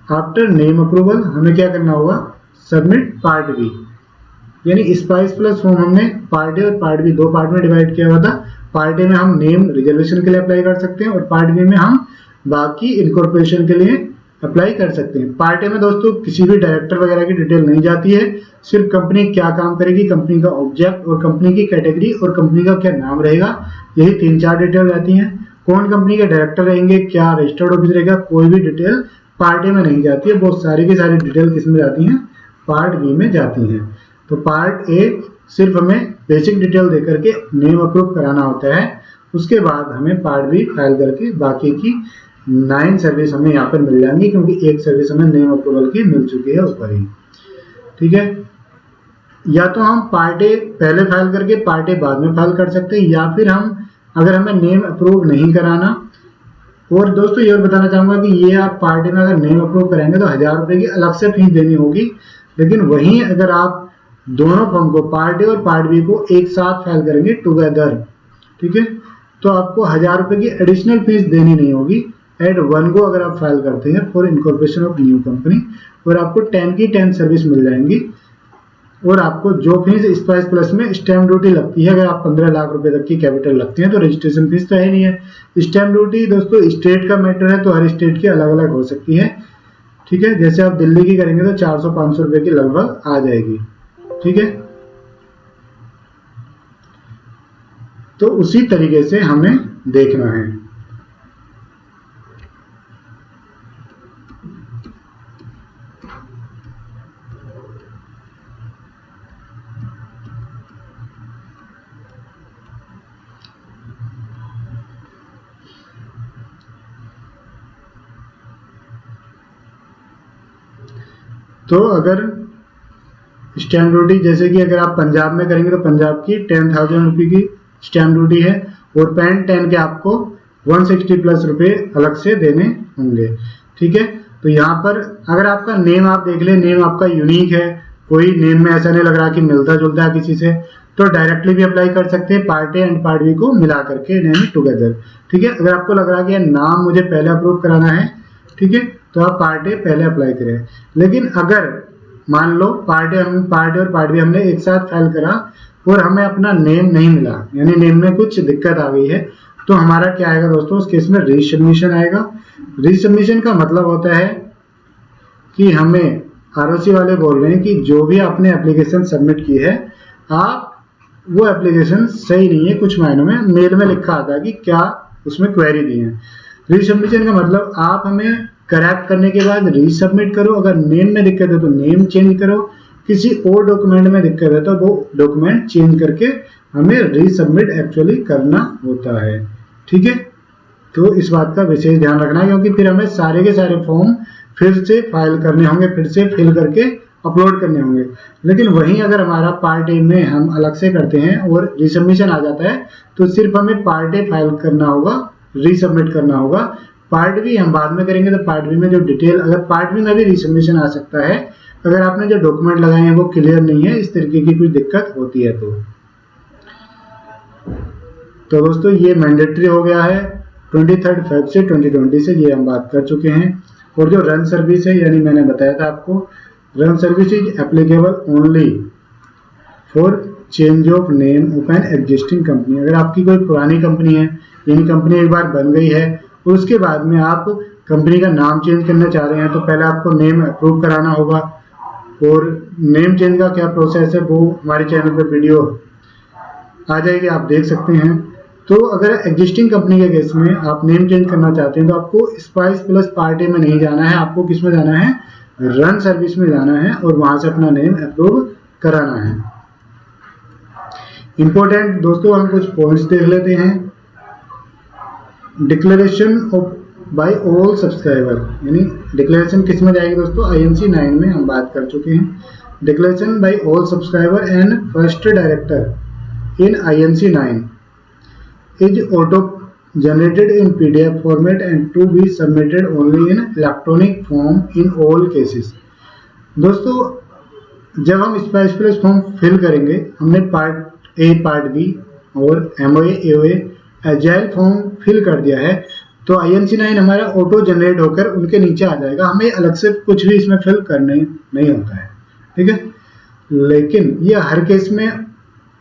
After name approval हमें क्या करना होगा, सबमिट पार्ट बी। यानी स्पाइस प्लस फॉर्म हमने पार्ट ए और पार्ट बी 2 पार्ट में डिवाइड किया हुआ था। पार्ट ए में हम नेम रिजर्वेशन के लिए अप्लाई कर सकते हैं और पार्ट बी में हम बाकी इनकॉर्पोरेशन के लिए अप्लाई कर सकते हैं। पार्ट ए में दोस्तों किसी भी डायरेक्टर वगैरह की डिटेल नहीं जाती है, सिर्फ कंपनी क्या काम करेगी, कंपनी का ऑब्जेक्ट और कंपनी की कैटेगरी और कंपनी का क्या नाम रहेगा, यही 3-4 डिटेल रहती हैं। कौन कंपनी के डायरेक्टर रहेंगे, क्या रजिस्टर्ड ऑफिस रहेगा, कोई भी डिटेल पार्ट ए में नहीं जाती है। बहुत सारी की सारी डिटेल किस में जाती हैं, पार्ट बी में जाती हैं। तो पार्ट ए सिर्फ हमें बेसिक डिटेल देकर के नेम अप्रूव कराना होता है, उसके बाद हमें पार्ट बी फाइल करके बाकी की 9 सर्विस हमें यहाँ पर मिल जाएंगी, क्योंकि एक सर्विस हमें नेम अप्रूवल की मिल चुकी है ऊपर ही। ठीक है, या तो हम पार्ट ए पहले फाइल करके पार्ट ए बाद में फाइल कर सकते हैं, या फिर हम अगर हमें नेम अप्रूव नहीं कराना, और दोस्तों ये और बताना चाहूंगा कि ये आप पार्ट ए में अगर नेम अप्रूव करेंगे तो 1000 रुपए की अलग से फीस देनी होगी, लेकिन वहीं अगर आप दोनों फॉर्म को पार्ट ए और पार्ट बी को एक साथ फाइल करेंगे टुगेदर, ठीक है, तो आपको 1000 रुपए की एडिशनल फीस देनी नहीं होगी। एट 1 को अगर आप फाइल करते हैं for incorporation of new company, और आपको 10 की 10 सर्विस मिल जाएंगी। और आपको जो फीस स्पाइस प्लस में स्टैम्प ड्यूटी लगती है, अगर आप 15 लाख रुपए तक की कैपिटल लगती है तो रजिस्ट्रेशन फीस तो है नहीं है। स्टैम्प ड्यूटी दोस्तों स्टेट का मैटर है, तो हर स्टेट की अलग अलग हो सकती है। ठीक है, जैसे आप दिल्ली की करेंगे तो 400-500 रुपए की लगभग आ जाएगी। ठीक है, तो उसी तरीके से हमें देखना है। तो अगर स्टैम्प ड्यूटी, जैसे कि अगर आप पंजाब में करेंगे तो पंजाब की 10,000 रुपये की स्टैम्प ड्यूटी है, और पैन 10 के आपको 160 प्लस रुपये अलग से देने होंगे। ठीक है, तो यहाँ पर अगर आपका नेम आप देख ले, नेम आपका यूनिक है, कोई नेम में ऐसा नहीं लग रहा कि मिलता जुलता है किसी से, तो डायरेक्टली भी अप्लाई कर सकते हैं part A and part B को मिला करके, यानी टुगेदर। ठीक है, अगर आपको लग रहा है कि नाम मुझे पहले अप्रूव कराना है, ठीक है, तो आप पार्ट ए पहले अप्लाई करें। लेकिन अगर मान लो पार्ट ए और पार्ट बी हमने एक साथ फाइल करा और हमें अपना नेम नहीं मिला, यानी नेम में कुछ दिक्कत आ गई है, तो हमारा क्या आएगा दोस्तों, उस केस में रीसबमिशन आएगा। रीसबमिशन का मतलब होता है कि हमें आरओसी वाले बोल रहे हैं कि जो भी आपने एप्लीकेशन सबमिट की है, आप वो एप्लीकेशन सही नहीं है, कुछ मायनों में मेल में लिखा आता है कि क्या उसमें क्वेरी दी है। रीसबमिशन का मतलब आप हमें करेक्ट करने के बाद रीसबमिट करो, अगर नेम में दिक्कत है तो नेम चेंज करो, किसी और डॉक्यूमेंट में दिक्कत है तो वो डॉक्यूमेंट चेंज करके हमें रीसबमिट एक्चुअली करना होता है। ठीक है, तो इस बात का विशेष ध्यान रखना है, क्योंकि फिर हमें सारे के सारे फॉर्म फिर से फाइल करने होंगे, फिर से फिल करके अपलोड करने होंगे। लेकिन वहीं अगर हमारा पार्ट ए में हम अलग से करते हैं और रीसबमिशन आ जाता है, तो सिर्फ हमें पार्ट ए फाइल करना होगा, रीसबमिट करना होगा। पार्ट बी हम बाद में करेंगे, तो पार्ट बी में जो डिटेल, अगर पार्ट बी में भी रीसबमिशन आ सकता है अगर आपने जो डॉक्यूमेंट लगाए हैं वो क्लियर नहीं है, इस तरीके की कोई दिक्कत होती है तो दोस्तों ये मैंडेटरी हो गया है 23 फेब से 2020 से, ये हम बात कर चुके हैं। और जो रन सर्विस है, यानी मैंने बताया था आपको, run service is applicable only for change of name of an existing company. अगर आपकी कोई पुरानी कंपनी है, यानी कंपनी एक बार बन गई है और उसके बाद में आप कंपनी का नाम चेंज करना चाह रहे हैं, तो पहले आपको नेम अप्रूव कराना होगा। और नेम चेंज का क्या प्रोसेस है वो हमारे चैनल पर वीडियो आ जाएगी, आप देख सकते हैं। तो अगर एग्जिस्टिंग कंपनी के केस में आप नेम चेंज करना चाहते हैं, तो आपको स्पाइस प्लस पार्ट ए में नहीं जाना है, आपको किस में जाना है, रन सर्विस में जाना है और वहां से अपना नेम अप्रूव कराना है। इंपॉर्टेंट दोस्तों, हम कुछ पॉइंट्स देख लेते हैं। Declaration of by all subscriber, यानी डिक्लेरेशन किस में जाएगी दोस्तों, INC 9 में हम बात कर चुके हैं। Declaration bye all subscriber and first director in INC 9 is auto generated in PDF format and to be submitted only in electronic form in all cases। दोस्तों जब हम स्पाइस प्लस फॉर्म फिल करेंगे, हमने पार्ट ए, पार्ट बी और MOA, AOA, agile form fill कर दिया है, तो INC 9 हमारा ऑटो जनरेट होकर उनके नीचे आ जाएगा, हमें अलग से कुछ भी इसमें फिल करने नहीं होता है। ठीक है, लेकिन ये हर केस में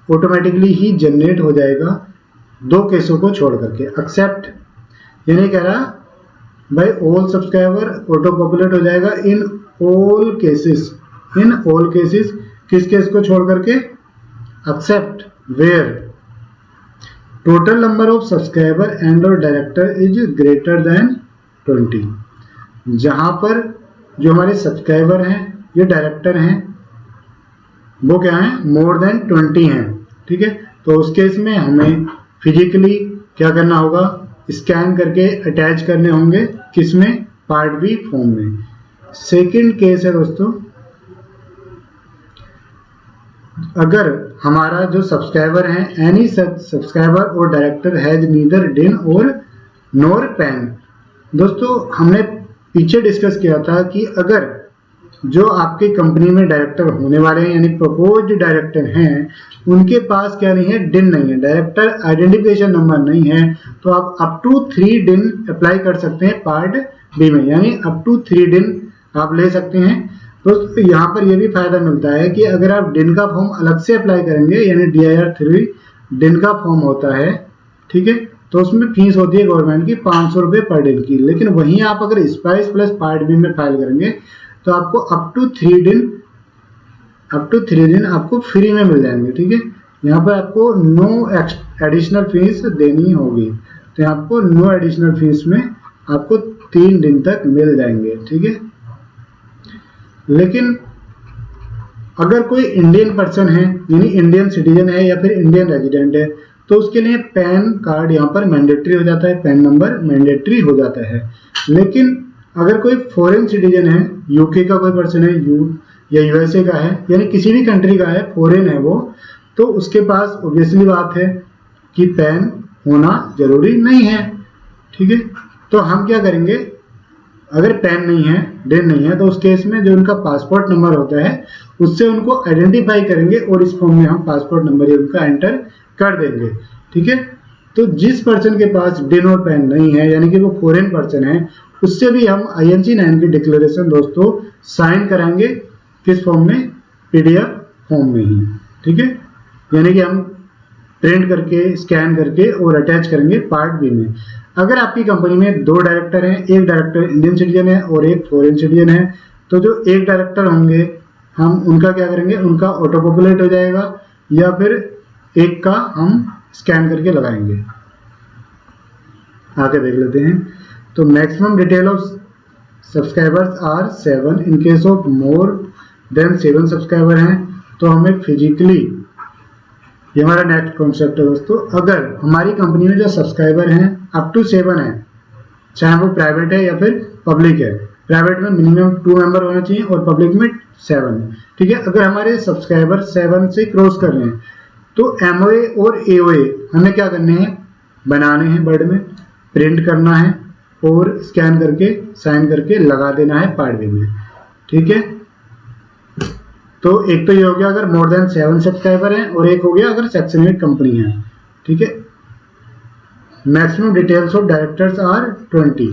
ऑटोमेटिकली ही जनरेट हो जाएगा, दो केसों को छोड़ करके। एक्सेप्ट यानी कह रहा भाई ऑल सब्सक्राइबर ऑटो पॉपुलेट हो जाएगा in all cases, in all cases, किस केस को छोड़ करके, except where total number of subscriber and और डायरेक्टर इज ग्रेटर देन 20। जहां पर जो हमारे सब्सक्राइबर हैं, ये डायरेक्टर हैं, वो क्या है, मोर देन 20 हैं। ठीक है, तो उस केस में हमें फिजिकली क्या करना होगा, स्कैन करके अटैच करने होंगे, किसमें, पार्ट बी फॉर्म में। सेकंड केस है दोस्तों, अगर हमारा जो सब्सक्राइबर हैं, एनी सब्सक्राइबर और डायरेक्टर हैज नीदर डिन और नोर पैन। दोस्तों हमने पीछे डिस्कस किया था कि अगर जो आपके कंपनी में डायरेक्टर होने वाले हैं, यानी प्रपोज्ड डायरेक्टर हैं, उनके पास क्या नहीं है, डिन नहीं है, डायरेक्टर आइडेंटिफिकेशन नंबर नहीं है, तो आप अप टू 3 डिन अप्लाई कर सकते हैं पार्ट बी में, यानी अप टू 3 डिन आप ले सकते हैं। दोस्तों यहाँ पर यह भी फायदा मिलता है कि अगर आप डिन का फॉर्म अलग से अप्लाई करेंगे, यानी DIR 3 डिन का फॉर्म होता है, ठीक है, तो उसमें फीस होती है गवर्नमेंट की 500 रुपये पर डिन की। लेकिन वहीं आप अगर स्पाइस प्लस पार्ट बी में फाइल करेंगे तो आपको अप टू 3 दिन आपको फ्री में मिल जाएंगे। ठीक है, यहाँ पर आपको नो एडिशनल फीस देनी होगी, तो आपको नो एडिशनल फीस में आपको 3 दिन तक मिल जाएंगे। ठीक है, लेकिन अगर कोई इंडियन पर्सन है, यानी इंडियन सिटीजन है या फिर इंडियन रेजिडेंट है, तो उसके लिए पैन कार्ड यहाँ पर मैंडेटरी हो जाता है, पैन नंबर मैंडेटरी हो जाता है। लेकिन अगर कोई फॉरेन सिटीजन है, यूके का कोई पर्सन है, या यूएसए का है, यानी किसी भी कंट्री का है, फॉरेन है वो, तो उसके पास ऑब्वियसली बात है कि पैन होना जरूरी नहीं है। ठीक है, तो हम क्या करेंगे, अगर पैन नहीं है, डिन नहीं है, तो उस केस में जो उनका पासपोर्ट नंबर होता है उससे उनको आइडेंटिफाई करेंगे और इस फॉर्म में हम पासपोर्ट नंबर उनका एंटर कर देंगे। ठीक है, तो जिस पर्सन के पास डिन और पैन नहीं है, यानी कि वो फॉरेन पर्सन है, उससे भी हम INC 9 की डिक्लेरेशन दोस्तों साइन कराएंगे, किस फॉर्म में, PDF फॉर्म में ही। ठीक है, यानी कि हम प्रिंट करके, स्कैन करके और अटैच करेंगे पार्ट बी में। अगर आपकी कंपनी में 2 डायरेक्टर हैं, एक डायरेक्टर इंडियन सिटीजन है और एक फॉरेन सिटीजन है, तो जो एक डायरेक्टर होंगे हम उनका क्या करेंगे, उनका ऑटो पॉपुलेट हो जाएगा, या फिर एक का हम स्कैन करके लगाएंगे। आगे देख लेते हैं। तो maximum detail of subscribers are 7। In case of more than 7 subscriber हैं तो हमें फिजिकली, ये हमारा नेक्स्ट कॉन्सेप्ट है दोस्तों, अगर हमारी कंपनी में जो सब्सक्राइबर हैं अप टू 7 है, चाहे वो प्राइवेट है या फिर पब्लिक है, प्राइवेट में मिनिमम 2 मेंबर होने चाहिए और पब्लिक में 7। ठीक है, अगर हमारे सब्सक्राइबर 7 से क्रॉस कर रहे हैं तो MOA और AOA हमें क्या करने हैं, बनाने हैं, वर्ड में प्रिंट करना है और स्कैन करके साइन करके लगा देना है पार्ट बी में। ठीक है, तो एक तो ये हो गया अगर मोर देन 7 सब्सक्राइबर हैं, और एक हो गया अगर सेक्शन 8 कंपनी है। ठीक है, maximum details of directors are 20,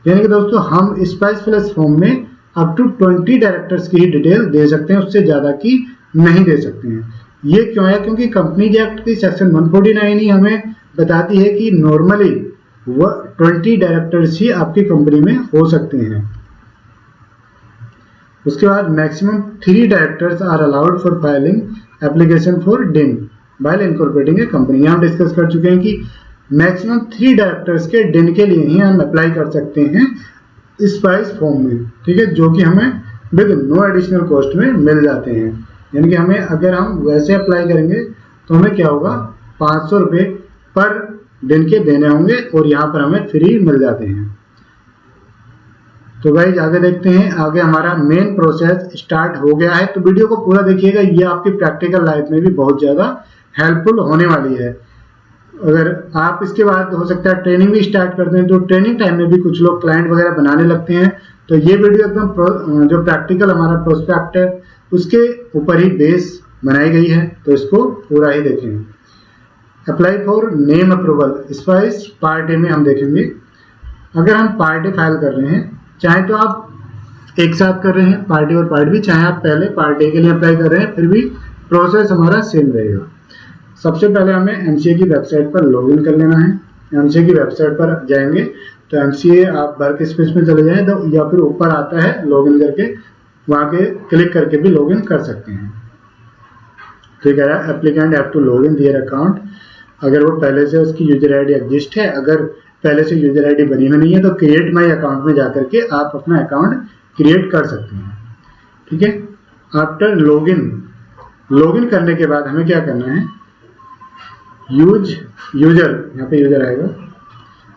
यानी कि दोस्तों हम स्पाइस प्लस फॉर्म में अप टू 20 डायरेक्टर्स की ही डिटेल दे सकते हैं, उससे ज्यादा की नहीं दे सकते हैं। ये क्यों है, क्योंकि कंपनीज एक्ट की सेक्शन 149 ही हमें बताती है कि नॉर्मली 20 डायरेक्टर्स ही आपकी कंपनी में हो सकते हैं। उसके बाद maximum 3 directors are allowed for filing application for DIN while incorporating a company. हम डिस्कस कर चुके हैं कि मैक्सिमम 3 डायरेक्टर्स के डिन के लिए ही हम अप्लाई कर सकते हैं स्पाइस फॉर्म में। ठीक है, जो कि हमें विद नो एडिशनल कॉस्ट में मिल जाते हैं, यानी कि हमें अगर हम वैसे अप्लाई करेंगे तो हमें क्या होगा, 500 रुपये पर दिन के देने होंगे और यहाँ पर हमें फ्री मिल जाते हैं। तो गाइस आगे देखते हैं, आगे हमारा मेन प्रोसेस स्टार्ट हो गया है। तो वीडियो को पूरा देखिएगा, ये आपकी प्रैक्टिकल लाइफ में भी बहुत ज़्यादा हेल्पफुल होने वाली है। अगर आप इसके बाद हो सकता है ट्रेनिंग भी स्टार्ट करते हैं, तो ट्रेनिंग टाइम में भी कुछ लोग क्लाइंट वगैरह बनाने लगते हैं, तो ये वीडियो एकदम जो प्रैक्टिकल हमारा प्रोस्पेक्ट है उसके ऊपर ही बेस बनाई गई है, तो इसको पूरा ही देखें। Apply for name approval, spice part A में हम देखेंगे। अगर हम पार्ट ए फाइल कर रहे हैं, चाहे तो आप एक साथ कर रहे हैं पार्ट ए और पार्ट बी, चाहे आप पहले पार्ट ए के लिए अप्लाई कर रहे हैं, फिर भी प्रोसेस हमारा सेम रहेगा। सबसे पहले हमें MCA की वेबसाइट पर लॉगिन कर लेना है। MCA की वेबसाइट पर जाएंगे तो MCA आप वर्क स्पेस में चले जाएं, तो या फिर ऊपर आता है लॉगिन करके, वहाँ के क्लिक करके भी लॉगिन कर सकते हैं। ठीक है, applicant have to login their account. अगर वो पहले से उसकी यूजर आईडी एग्जिस्ट है, अगर पहले से यूजर आईडी बनी हुई नहीं है, तो क्रिएट माई अकाउंट में जाकर के आप अपना अकाउंट क्रिएट कर सकते हैं। ठीक है, आफ्टर लॉगिन करने के बाद हमें क्या करना है, यूजर, यहाँ पे यूजर आएगा,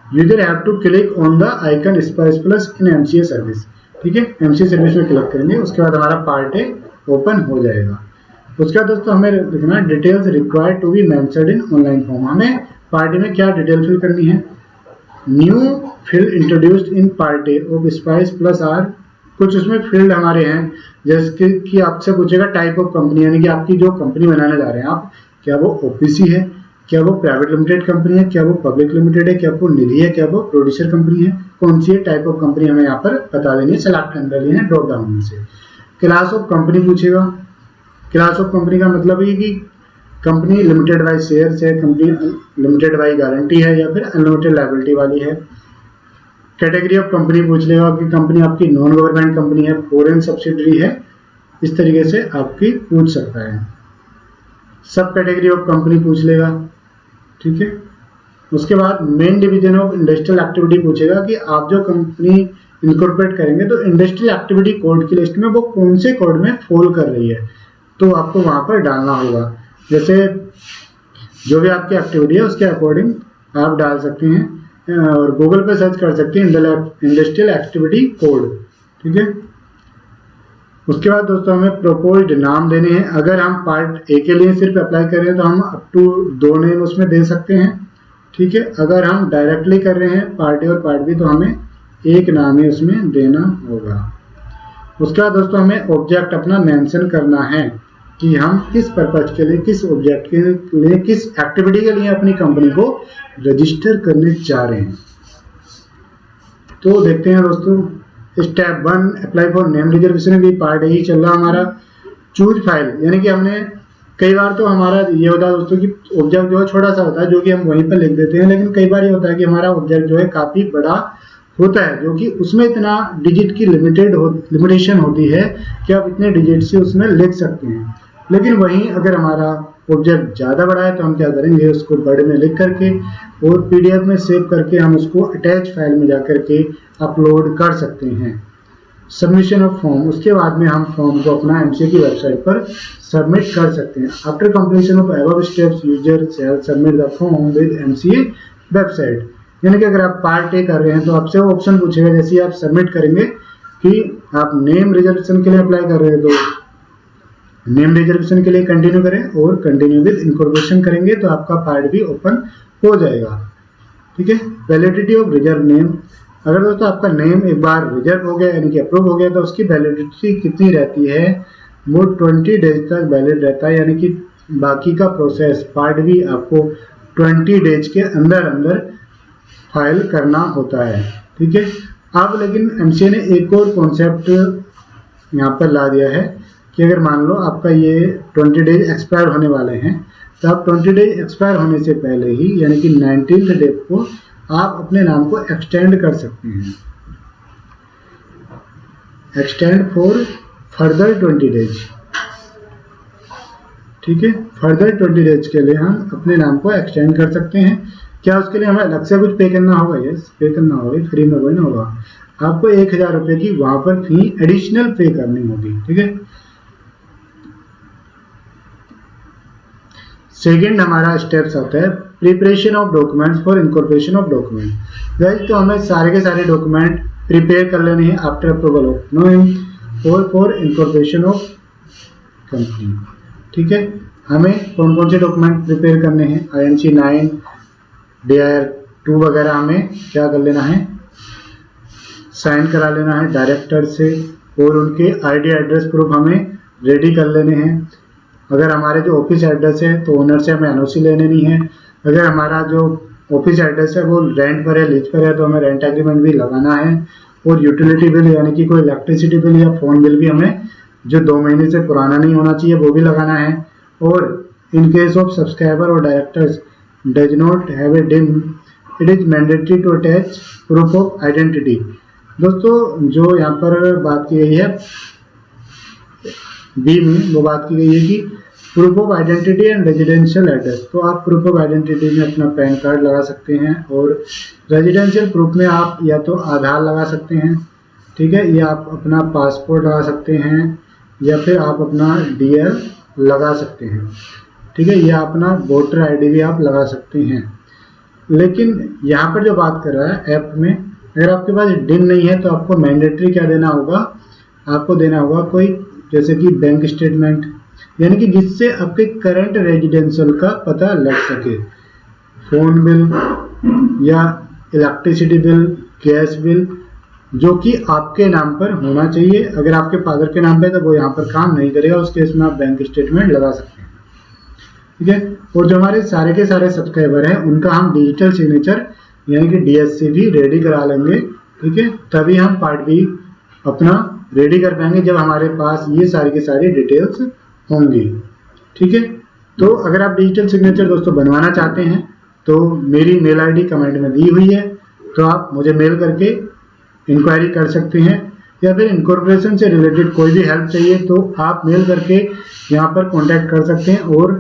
user have to click on the icon spice plus in MCA service. ठीक है, MCA सर्विस में क्लिक करेंगे, उसके बाद हमारा पार्ट ए ओपन हो जाएगा। उसके बाद दोस्तों हमें लिखना है details required to be mentioned in online form. हमें पार्ट ए में क्या डिटेल फिल करनी है, new field introduced in part A of spice plus are. कुछ उसमें फील्ड हमारे हैं, जैसे कि आपसे पूछेगा टाइप ऑफ कंपनी, यानी कि आपकी जो कंपनी बनाने जा रहे हैं आप, क्या वो OPC है, क्या वो प्राइवेट लिमिटेड कंपनी है, क्या वो पब्लिक लिमिटेड है, क्या वो निधि है, क्या वो प्रोड्यूसर कंपनी है, कौन सी है टाइप ऑफ कंपनी हमें यहाँ पर बता देनी है, सेलेक्ट कर लेनी है ड्रॉप डाउन में से। क्लास ऑफ कंपनी पूछेगा, क्लास ऑफ कंपनी का मतलब है कि कंपनी लिमिटेड बाई शेयर्स है, कंपनी लिमिटेड बाई गारंटी है, या फिर अनलिमिटेड लायबिलिटी वाली है। कैटेगरी ऑफ कंपनी पूछ लेगा कि कंपनी आपकी नॉन गवर्नमेंट कंपनी है, फॉरेन सब्सिडरी है, इस तरीके से आपकी पूछ सकता है। सब कैटेगरी ऑफ कंपनी पूछ लेगा। ठीक है, उसके बाद main division of industrial activity पूछेगा कि आप जो कंपनी इनकॉर्पोरेट करेंगे तो इंडस्ट्रियल एक्टिविटी कोड की लिस्ट में वो कौन से कोड में फॉल कर रही है, तो आपको वहां पर डालना होगा। जैसे जो भी आपकी एक्टिविटी है उसके अकॉर्डिंग आप डाल सकते हैं। और गूगल पे सर्च कर सकते हैं इंडस्ट्रियल एक्टिविटी कोड। ठीक है, उसके बाद दोस्तों हमें प्रोपोज्ड नाम देने हैं। अगर हम पार्ट ए के लिए सिर्फ अप्लाई कर रहे हैं तो हम अप टू 2 नेम उसमें दे सकते हैं। ठीक है, अगर हम डायरेक्टली कर रहे हैं पार्ट ए और पार्ट बी तो हमें एक नाम ही उसमें देना होगा। उसके बाद दोस्तों हमें ऑब्जेक्ट अपना मेंशन करना है कि हम किस पर्पज के लिए, किस ऑब्जेक्ट के लिए, किस एक्टिविटी के लिए अपनी कंपनी को रजिस्टर करने जा रहे हैं। तो देखते हैं दोस्तों, step 1 apply for name reservation भी पार्ट ए ही चल रहा हमारा। चूज फाइल, यानी कि हमने कई बार तो हमारा ये होता है दोस्तों कि ऑब्जेक्ट जो है छोटा सा होता है जो कि हम वहीं पर लिख देते हैं, लेकिन कई बार ये होता है कि हमारा ऑब्जेक्ट जो है काफी बड़ा होता है, जो कि उसमें इतना डिजिट की लिमिटेशन होती है कि आप इतने डिजिट से उसमें लिख सकते हैं। लेकिन वहीं अगर हमारा ऑब्जेक्ट ज़्यादा बड़ा है तो हम क्या करेंगे, उसको बड़े में लिख करके और पीडीएफ में सेव करके हम उसको अटैच फाइल में जा करके अपलोड कर सकते हैं। सबमिशन ऑफ फॉर्म, उसके बाद में हम फॉर्म को अपना एमसीए की वेबसाइट पर सबमिट कर सकते हैं। After completion of above steps user shall submit the form with MCA website. यानी कि अगर आप पार्ट ए कर रहे हैं तो आपसे वो ऑप्शन पूछेगा जैसे ही आप सबमिट करेंगे कि आप नेम रिजर्वेशन के लिए अप्लाई कर रहे हैं तो नेम रिजर्वेशन के लिए कंटिन्यू करें और कंटिन्यू विद इनकॉर्पोरेशन करेंगे तो आपका पार्ट भी ओपन हो जाएगा। ठीक है, वैलिडिटी ऑफ रिजर्व नेम, अगर दोस्तों आपका नेम एक बार रिजर्व हो गया यानी कि अप्रूव हो गया तो उसकी वैलिडिटी कितनी रहती है, वो 20 डेज तक वैलिड रहता है। यानी कि बाकी का प्रोसेस पार्ट भी आपको 20 डेज के अंदर अंदर फाइल करना होता है। ठीक है, अब लेकिन एमसीए ने एक और कॉन्सेप्ट यहाँ पर ला दिया है कि अगर मान लो आपका ये 20 डेज एक्सपायर होने वाले हैं तो आप 20 डेज एक्सपायर होने से पहले ही यानी कि 19th डे को आप अपने नाम को एक्सटेंड कर सकते हैं, एक्सटेंड फॉर फर्दर 20 डेज। ठीक है, फर्दर 20 डेज के लिए हम अपने नाम को एक्सटेंड कर सकते हैं। क्या उसके लिए हमें अलग से कुछ पे करना होगा? यस, पे करना होगा, फ्री में कोई ना होगा। आपको 1000 रुपये की वहां पर फी एडिशनल पे करनी होगी। ठीक है, सेकेंड हमारा स्टेप्स आता है preparation of documents for incorporation of document. Guys तो हमें सारे के सारे डॉक्यूमेंट प्रिपेयर कर लेने हैं आफ्टर अप्रूवल ऑफ नेम और फॉर इनकॉर्पोरेशन ऑफ कंपनी। ठीक है, हमें कौन कौन से डॉक्यूमेंट प्रिपेयर करने हैं, INC 9 DIR 2 वगैरह हमें क्या कर लेना है, साइन करा लेना है डायरेक्टर से और उनके ID एड्रेस प्रूफ हमें रेडी कर लेने हैं। अगर हमारे जो ऑफिस एड्रेस है तो ओनर से हमें NOC लेने नहीं है। अगर हमारा जो ऑफिस एड्रेस है वो रेंट पर है, लीज पर है तो हमें रेंट एग्रीमेंट भी लगाना है। और यूटिलिटी बिल यानी कि कोई इलेक्ट्रिसिटी बिल या फोन बिल भी हमें जो 2 महीने से पुराना नहीं होना चाहिए वो भी लगाना है। और इन केस ऑफ सब्सक्राइबर और directors does not have a DIN it is mandatory to attach proof of identity. दोस्तों जो यहाँ पर बात की गई है बी में, वो बात की गई है कि proof of identity and residential address. तो आप प्रूफ ऑफ आइडेंटिटी में अपना पैन कार्ड लगा सकते हैं और रेजिडेंशियल प्रूफ में आप या तो आधार लगा सकते हैं, ठीक है, या आप अपना पासपोर्ट लगा सकते हैं या फिर आप अपना DL लगा सकते हैं। ठीक है, या अपना वोटर ID भी आप लगा सकते हैं। लेकिन यहाँ पर जो बात कर रहा है ऐप में, अगर आपके पास डिन नहीं है तो आपको मैंडेटरी क्या देना होगा, आपको देना होगा कोई जैसे कि बैंक स्टेटमेंट, यानी कि जिससे आपके करंट रेजिडेंशियल का पता लग सके। फोन बिल या इलेक्ट्रिसिटी बिल, गैस बिल, जो कि आपके नाम पर होना चाहिए। अगर आपके फादर के नाम पे तो वो यहाँ पर काम नहीं करेगा, उस केस में आप बैंक स्टेटमेंट लगा सकते हैं। ठीक है, और जो हमारे सारे के सारे सब्सक्राइबर हैं उनका हम डिजिटल सिग्नेचर यानी कि DSC भी रेडी करा लेंगे। ठीक है, तभी हम पार्ट बी अपना रेडी कर पाएंगे जब हमारे पास ये सारी की सारी डिटेल्स होंगी। ठीक है, तो अगर आप डिजिटल सिग्नेचर दोस्तों बनवाना चाहते हैं तो मेरी मेल ID कमेंट में दी हुई है, तो आप मुझे मेल करके इंक्वायरी कर सकते हैं। या फिर इनकॉर्पोरेशन से रिलेटेड कोई भी हेल्प चाहिए तो आप मेल करके यहाँ पर कॉन्टैक्ट कर सकते हैं और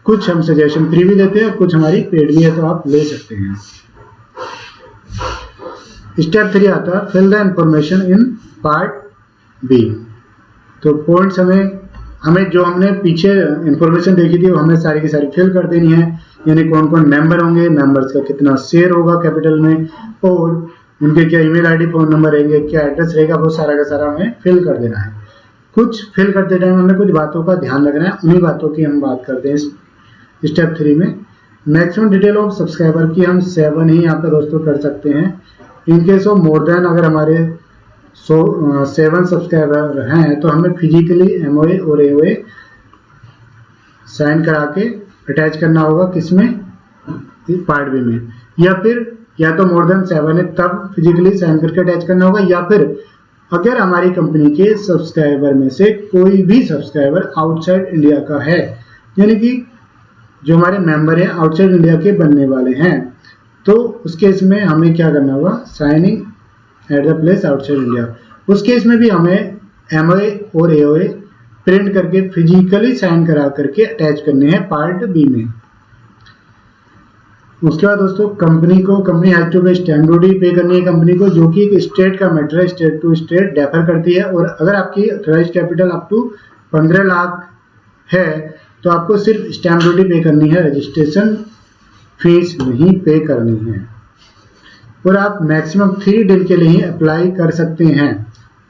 कुछ हम सजेशन फ्री भी देते हैं, कुछ हमारी पेड भी है तो आप ले सकते हैं। स्टेप 3 आता है fill the information in part B. तो पॉइंट्स हमें हमें जो हमने पीछे इंफॉर्मेशन देखी थी वो हमें सारी की सारी फिल कर देनी है, यानी कौन कौन मेंबर होंगे, मेंबर्स का कितना शेयर होगा कैपिटल में, और उनके क्या ईमेल आईडी फोन नंबर रहेंगे, क्या एड्रेस रहेगा, वो सारा का सारा हमें फिल कर देना है। कुछ फिल करते टाइम हमें कुछ बातों का ध्यान रखना है, उन्हीं बातों की हम बात करते हैं स्टेप 3 में। मैक्सिमम डिटेल ऑफ सब्सक्राइबर की हम 7 ही यहाँ पे दोस्तों कर सकते हैं। In case of more then अगर हमारे 7 सब्सक्राइबर हैं तो हमें फिजिकली एमओए और एओए साइन करा के अटैच करना होगा, किसमें, पार्ट बी में, या फिर या तो मोर देन 7 है तब फिजिकली साइन करके अटैच करना होगा, या फिर अगर हमारी कंपनी के सब्सक्राइबर में से कोई भी सब्सक्राइबर आउटसाइड इंडिया का है, यानी कि जो हमारे मेंबर हैं आउटसाइड इंडिया के बनने वाले हैं, तो उस केस में हमें क्या करना होगा, signing at the place outside India. उस केस में भी हमें एमओए और एओए प्रिंट करके फिजिकली साइन करा करके अटैच करने हैं पार्ट बी में। उसके बाद दोस्तों कंपनी हैज टू पे स्टैम्प ड्यूटी पे करनी है कंपनी को, जो कि एक स्टेट का मैटर है, स्टेट टू स्टेट डिफर करती है। और अगर आपकी authorised capital up to 15 lakh है तो आपको सिर्फ स्टैम्प ड्यूटी पे करनी है, रजिस्ट्रेशन फीस नहीं पे करनी है। और आप मैक्सिमम 3 दिन के लिए ही अप्लाई कर सकते हैं,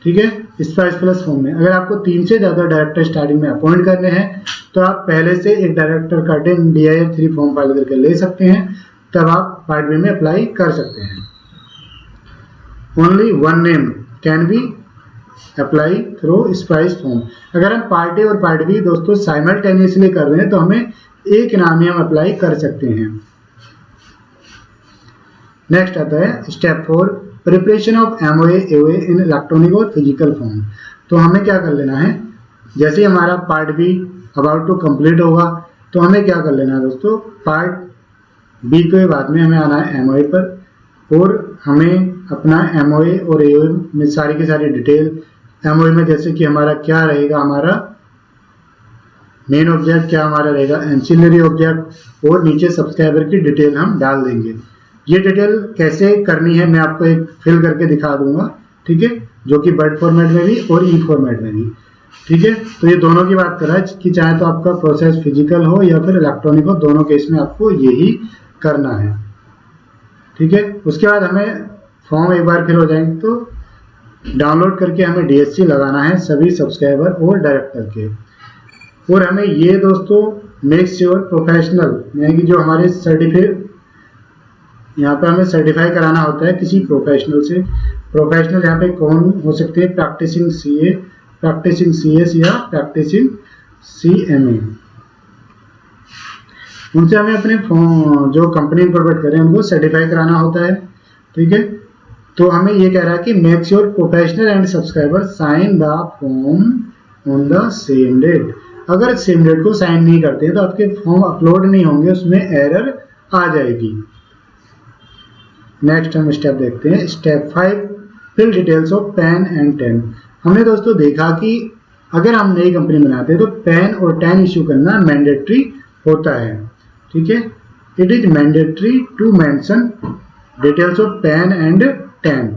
ठीक है, स्पाइस प्लस फॉर्म में। अगर आपको 3 से ज़्यादा डायरेक्टर स्टार्टिंग में अपॉइंट करने हैं तो आप पहले से एक डायरेक्टर का 10 DIR 3 फॉर्म फाइल करके ले सकते हैं, तब आप पार्ट बी में अप्लाई कर सकते हैं। Only 1 name can be apply through spice form. अगर हम पार्ट ए और पार्ट बी दोस्तों साइमल्टेनियसली कर रहे हैं तो हमें एक नाम ही हम अप्लाई कर सकते हैं। नेक्स्ट आता है step 4, preparation of MOA AOA in electronic और फिजिकल फॉर्म। तो हमें क्या कर लेना है, जैसे हमारा part B about to complete होगा तो हमें क्या कर लेना है दोस्तों, पार्ट बी के बाद में हमें आना है एमओए पर, और हमें अपना एमओए और एओए में सारी की सारी डिटेल, एमओए में जैसे कि हमारा क्या रहेगा, हमारा मेन ऑब्जेक्ट क्या हमारा रहेगा, एंसिलरी ऑब्जेक्ट, और नीचे सब्सक्राइबर की डिटेल हम डाल देंगे। ये डिटेल कैसे करनी है मैं आपको एक फिल करके दिखा दूंगा, ठीक है, जो कि वर्ड फॉर्मेट में भी और ई फॉर्मेट में भी, ठीक है। तो ये दोनों की बात कर रहा है कि चाहे तो आपका प्रोसेस फिजिकल हो या फिर इलेक्ट्रॉनिक हो, दोनों केस में आपको यही करना है, ठीक है। उसके बाद हमें फॉर्म एक बार फिल हो जाएंगे तो डाउनलोड करके हमें DSC लगाना है सभी सब्सक्राइबर और डायरेक्टर के। और हमें ये दोस्तों मेक श्योर प्रोफेशनल, यानी कि जो हमारे सर्टिफिकेट यहाँ पे हमें सर्टिफाई कराना होता है किसी प्रोफेशनल से। प्रोफेशनल यहाँ पे कौन हो सकते हैं, प्रैक्टिसिंग CA, प्रैक्टिसिंग CS या प्रैक्टिसिंग CMA। उनसे हमें अपने जो कंपनी प्रोवाइड करें उनको सर्टिफाई कराना होता है, ठीक है। तो हमें ये कह रहा है कि make sure professional and subscriber sign the form on the same date. अगर सेम डेट को साइन नहीं करते हैं तो आपके फॉर्म अपलोड नहीं होंगे, उसमें एरर आ जाएगी। नेक्स्ट हम स्टेप देखते हैं, step 5, fill details of PAN and TAN. हमने दोस्तों देखा कि अगर हम नई कंपनी बनाते हैं तो पैन और टैन इश्यू करना मैंडेटरी होता है, ठीक है। It is mandatory to mention details of PAN and TAN.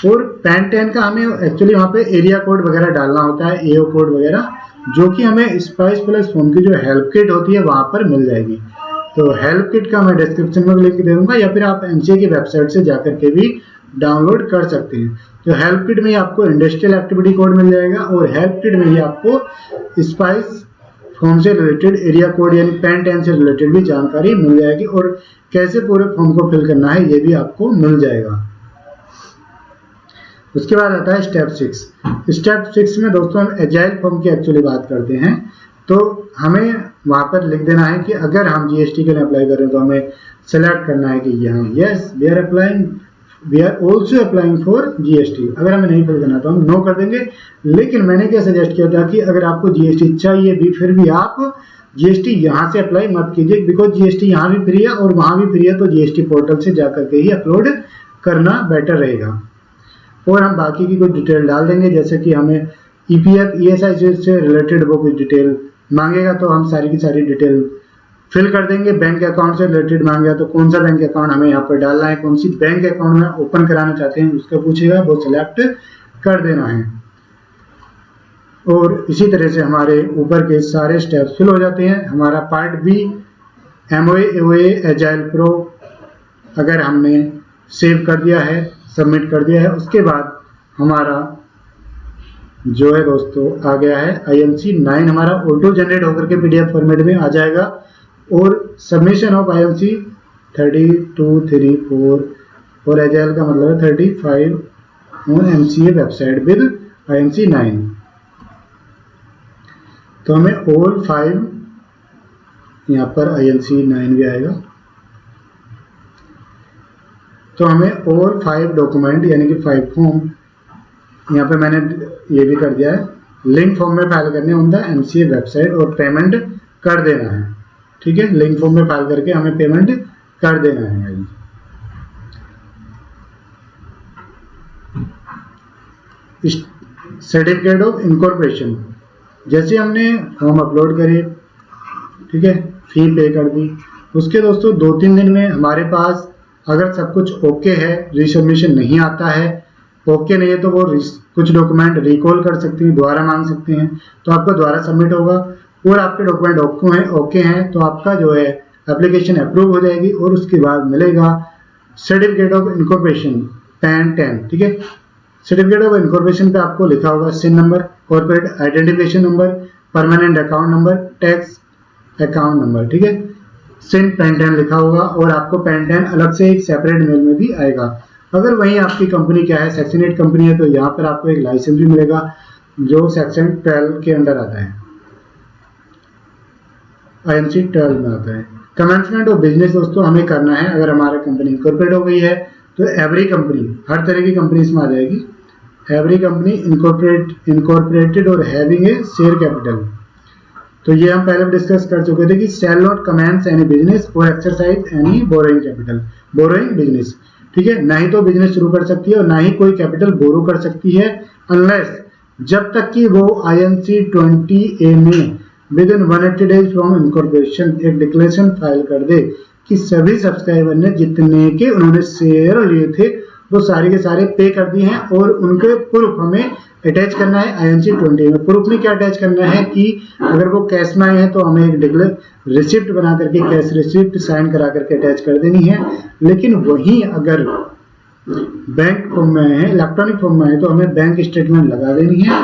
और पैन टैन का हमें एक्चुअली वहाँ पे एरिया कोड वगैरह डालना होता है, AO कोड वगैरह, जो कि हमें स्पाइस प्लस फॉर्म की जो हेल्प किट होती है वहाँ पर मिल जाएगी। तो हेल्प किट का मैं डिस्क्रिप्शन में लिंक दे दूंगा, या फिर आप MCA की वेबसाइट से जाकर के भी डाउनलोड कर सकते हैं। तो हेल्प किट में आपको इंडस्ट्रियल एक्टिविटी कोड मिल जाएगा, और हेल्प किट में ही आपको स्पाइस फॉर्म से रिलेटेड एरिया कोड यानी पैन टैन से रिलेटेड भी जानकारी मिल जाएगी, और कैसे पूरे फॉर्म को फिल करना है ये भी आपको मिल जाएगा। उसके बाद आता है स्टेप 6। स्टेप 6 में दोस्तों हम एजाइल फॉर्म की एक्चुअली बात करते हैं। तो हमें वहाँ पर लिख देना है कि अगर हम GST के लिए अप्लाई कर रहे हैं तो हमें सेलेक्ट करना है कि यहाँ yes we are also applying for GST। अगर हमें नहीं फिल करना तो हम नो कर देंगे। लेकिन मैंने क्या सजेस्ट किया था कि अगर आपको GST चाहिए भी फिर भी आप GST यहाँ से अप्लाई मत कीजिए, बिकॉज GST यहाँ भी फ्री है और वहाँ भी फ्री है, तो GST पोर्टल से जाकर के ही अपलोड करना बेटर रहेगा। और हम बाकी की कुछ डिटेल डाल देंगे, जैसे कि हमें EPF ESI से रिलेटेड वो कुछ डिटेल मांगेगा तो हम सारी की सारी डिटेल फिल कर देंगे। बैंक अकाउंट से रिलेटेड मांगेगा तो कौन सा बैंक अकाउंट हमें यहाँ पर डालना है, कौन सी बैंक अकाउंट में ओपन कराना चाहते हैं उसका पूछेगा, वो सिलेक्ट कर देना है। और इसी तरह से हमारे ऊपर के सारे स्टेप्स फिल हो जाते हैं। हमारा part B MOA agile pro अगर हमने सेव कर दिया है, सबमिट कर दिया है, उसके बाद हमारा जो है दोस्तों आ गया है IMC 9 हमारा ऑटो जनरेट होकर के PDF फॉर्मेट में आ जाएगा। और सबमिशन ऑफ IMC 32, 3, 4 और एजाइल का मतलब है 35 on MCA website with IMC 9। तो हमें ऑल 5 यहाँ पर IMC 9 भी आएगा। तो हमें ऑल 5 डॉक्यूमेंट यानी कि 5 फॉर्म यहाँ पे मैंने ये भी कर दिया है, लिंक फॉर्म में फाइल करने ऑन द MCA वेबसाइट और पेमेंट कर देना है। ठीक है, लिंक फॉर्म में फाइल करके हमें पेमेंट कर देना है। सर्टिफिकेट ऑफ इनकॉर्पोरेशन, जैसे हमने फॉर्म अपलोड करे, ठीक है, फी पे कर दी, उसके दोस्तों 2-3 दिन में हमारे पास अगर सब कुछ ओके है, रिसबमिशन नहीं आता है, ओके नहीं है तो वो कुछ डॉक्यूमेंट रिकॉल कर सकते हैं, दोबारा मांग सकते हैं, तो आपका दोबारा सबमिट होगा। और आपके डॉक्यूमेंट ओके हैं तो आपका जो है एप्लीकेशन अप्रूव हो जाएगी और उसके बाद मिलेगा सर्टिफिकेट ऑफ इनकॉर्पोरेशन PAN 10। ठीक है, सर्टिफिकेट ऑफ इनकॉर्पोरेशन पे आपको लिखा होगा SIN number, corporate identification number, permanent account number, tax account number. ठीक है, SIN PAN 10 लिखा होगा और आपको PAN 10 अलग से एक सेपरेट मेल में भी आएगा। अगर वहीं आपकी कंपनी क्या है, सेक्शन 8 कंपनी है, तो यहाँ पर आपको एक लाइसेंस भी मिलेगा जो सेक्शन 12 के अंडर आता है, IMC 12 में आता है। कमेंसमेंट ऑफ बिजनेस दोस्तों हमें करना है, अगर हमारा कंपनी इनकॉर्पोरेट हो गई है तो एवरी कंपनी, हर तरह की कंपनी इसमें आ जाएगी, एवरी कंपनी इनकॉर्पोरेटेड और हैविंग ए शेयर कैपिटल। तो ये हम पहले डिस्कस कर चुके थे कि shall not commence any business और exercise any borrowing capital, borrowing business. ठीक है, ना ही तो बिजनेस शुरू कर सकती है और ना ही कोई कैपिटल बोरो कर सकती है, अनलेस जब तक कि वो IMC 20A में with in 180 days from incorporation एक डिक्लेरेशन फाइल कर दे कि सभी सब्सक्राइबर ने जितने के उन्होंने शेयर लिए थे वो सारे के सारे पे कर दिए हैं और उनके प्रूफ हमें अटैच करना है IMC 20 में। प्रूफ में क्या अटैच करना है कि अगर वो कैश में आए हैं तो हमें एक रिसिप्ट बना करके, कैश रिसिप्ट साइन करा करके अटैच कर देनी है। लेकिन वहीं अगर बैंक फॉर्म में है, इलेक्ट्रॉनिक फॉर्म में है, तो हमें बैंक स्टेटमेंट लगा देनी है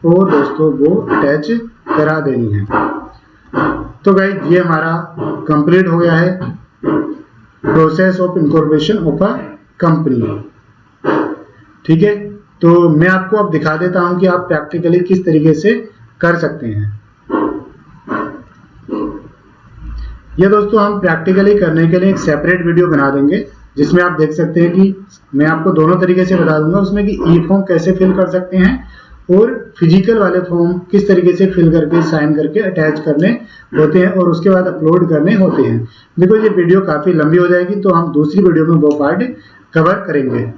और दोस्तों वो अटैच करा देनी है। तो गाइस ये हमारा कंप्लीट हो गया है process of incorporation of a company. ठीक है, तो मैं आपको अब दिखा देता हूं कि आप प्रैक्टिकली किस तरीके से कर सकते हैं। ये दोस्तों हम प्रैक्टिकली करने के लिए एक सेपरेट वीडियो बना देंगे जिसमें आप देख सकते हैं कि मैं आपको दोनों तरीके से बता दूंगा उसमें कि ई फॉर्म कैसे फिल कर सकते हैं और फिजिकल वाले फॉर्म किस तरीके से फिल करके साइन करके अटैच करने होते हैं और उसके बाद अपलोड करने होते हैं। बिकॉज ये वीडियो काफी लंबी हो जाएगी तो हम दूसरी वीडियो में वो पार्ट कवर करेंगे।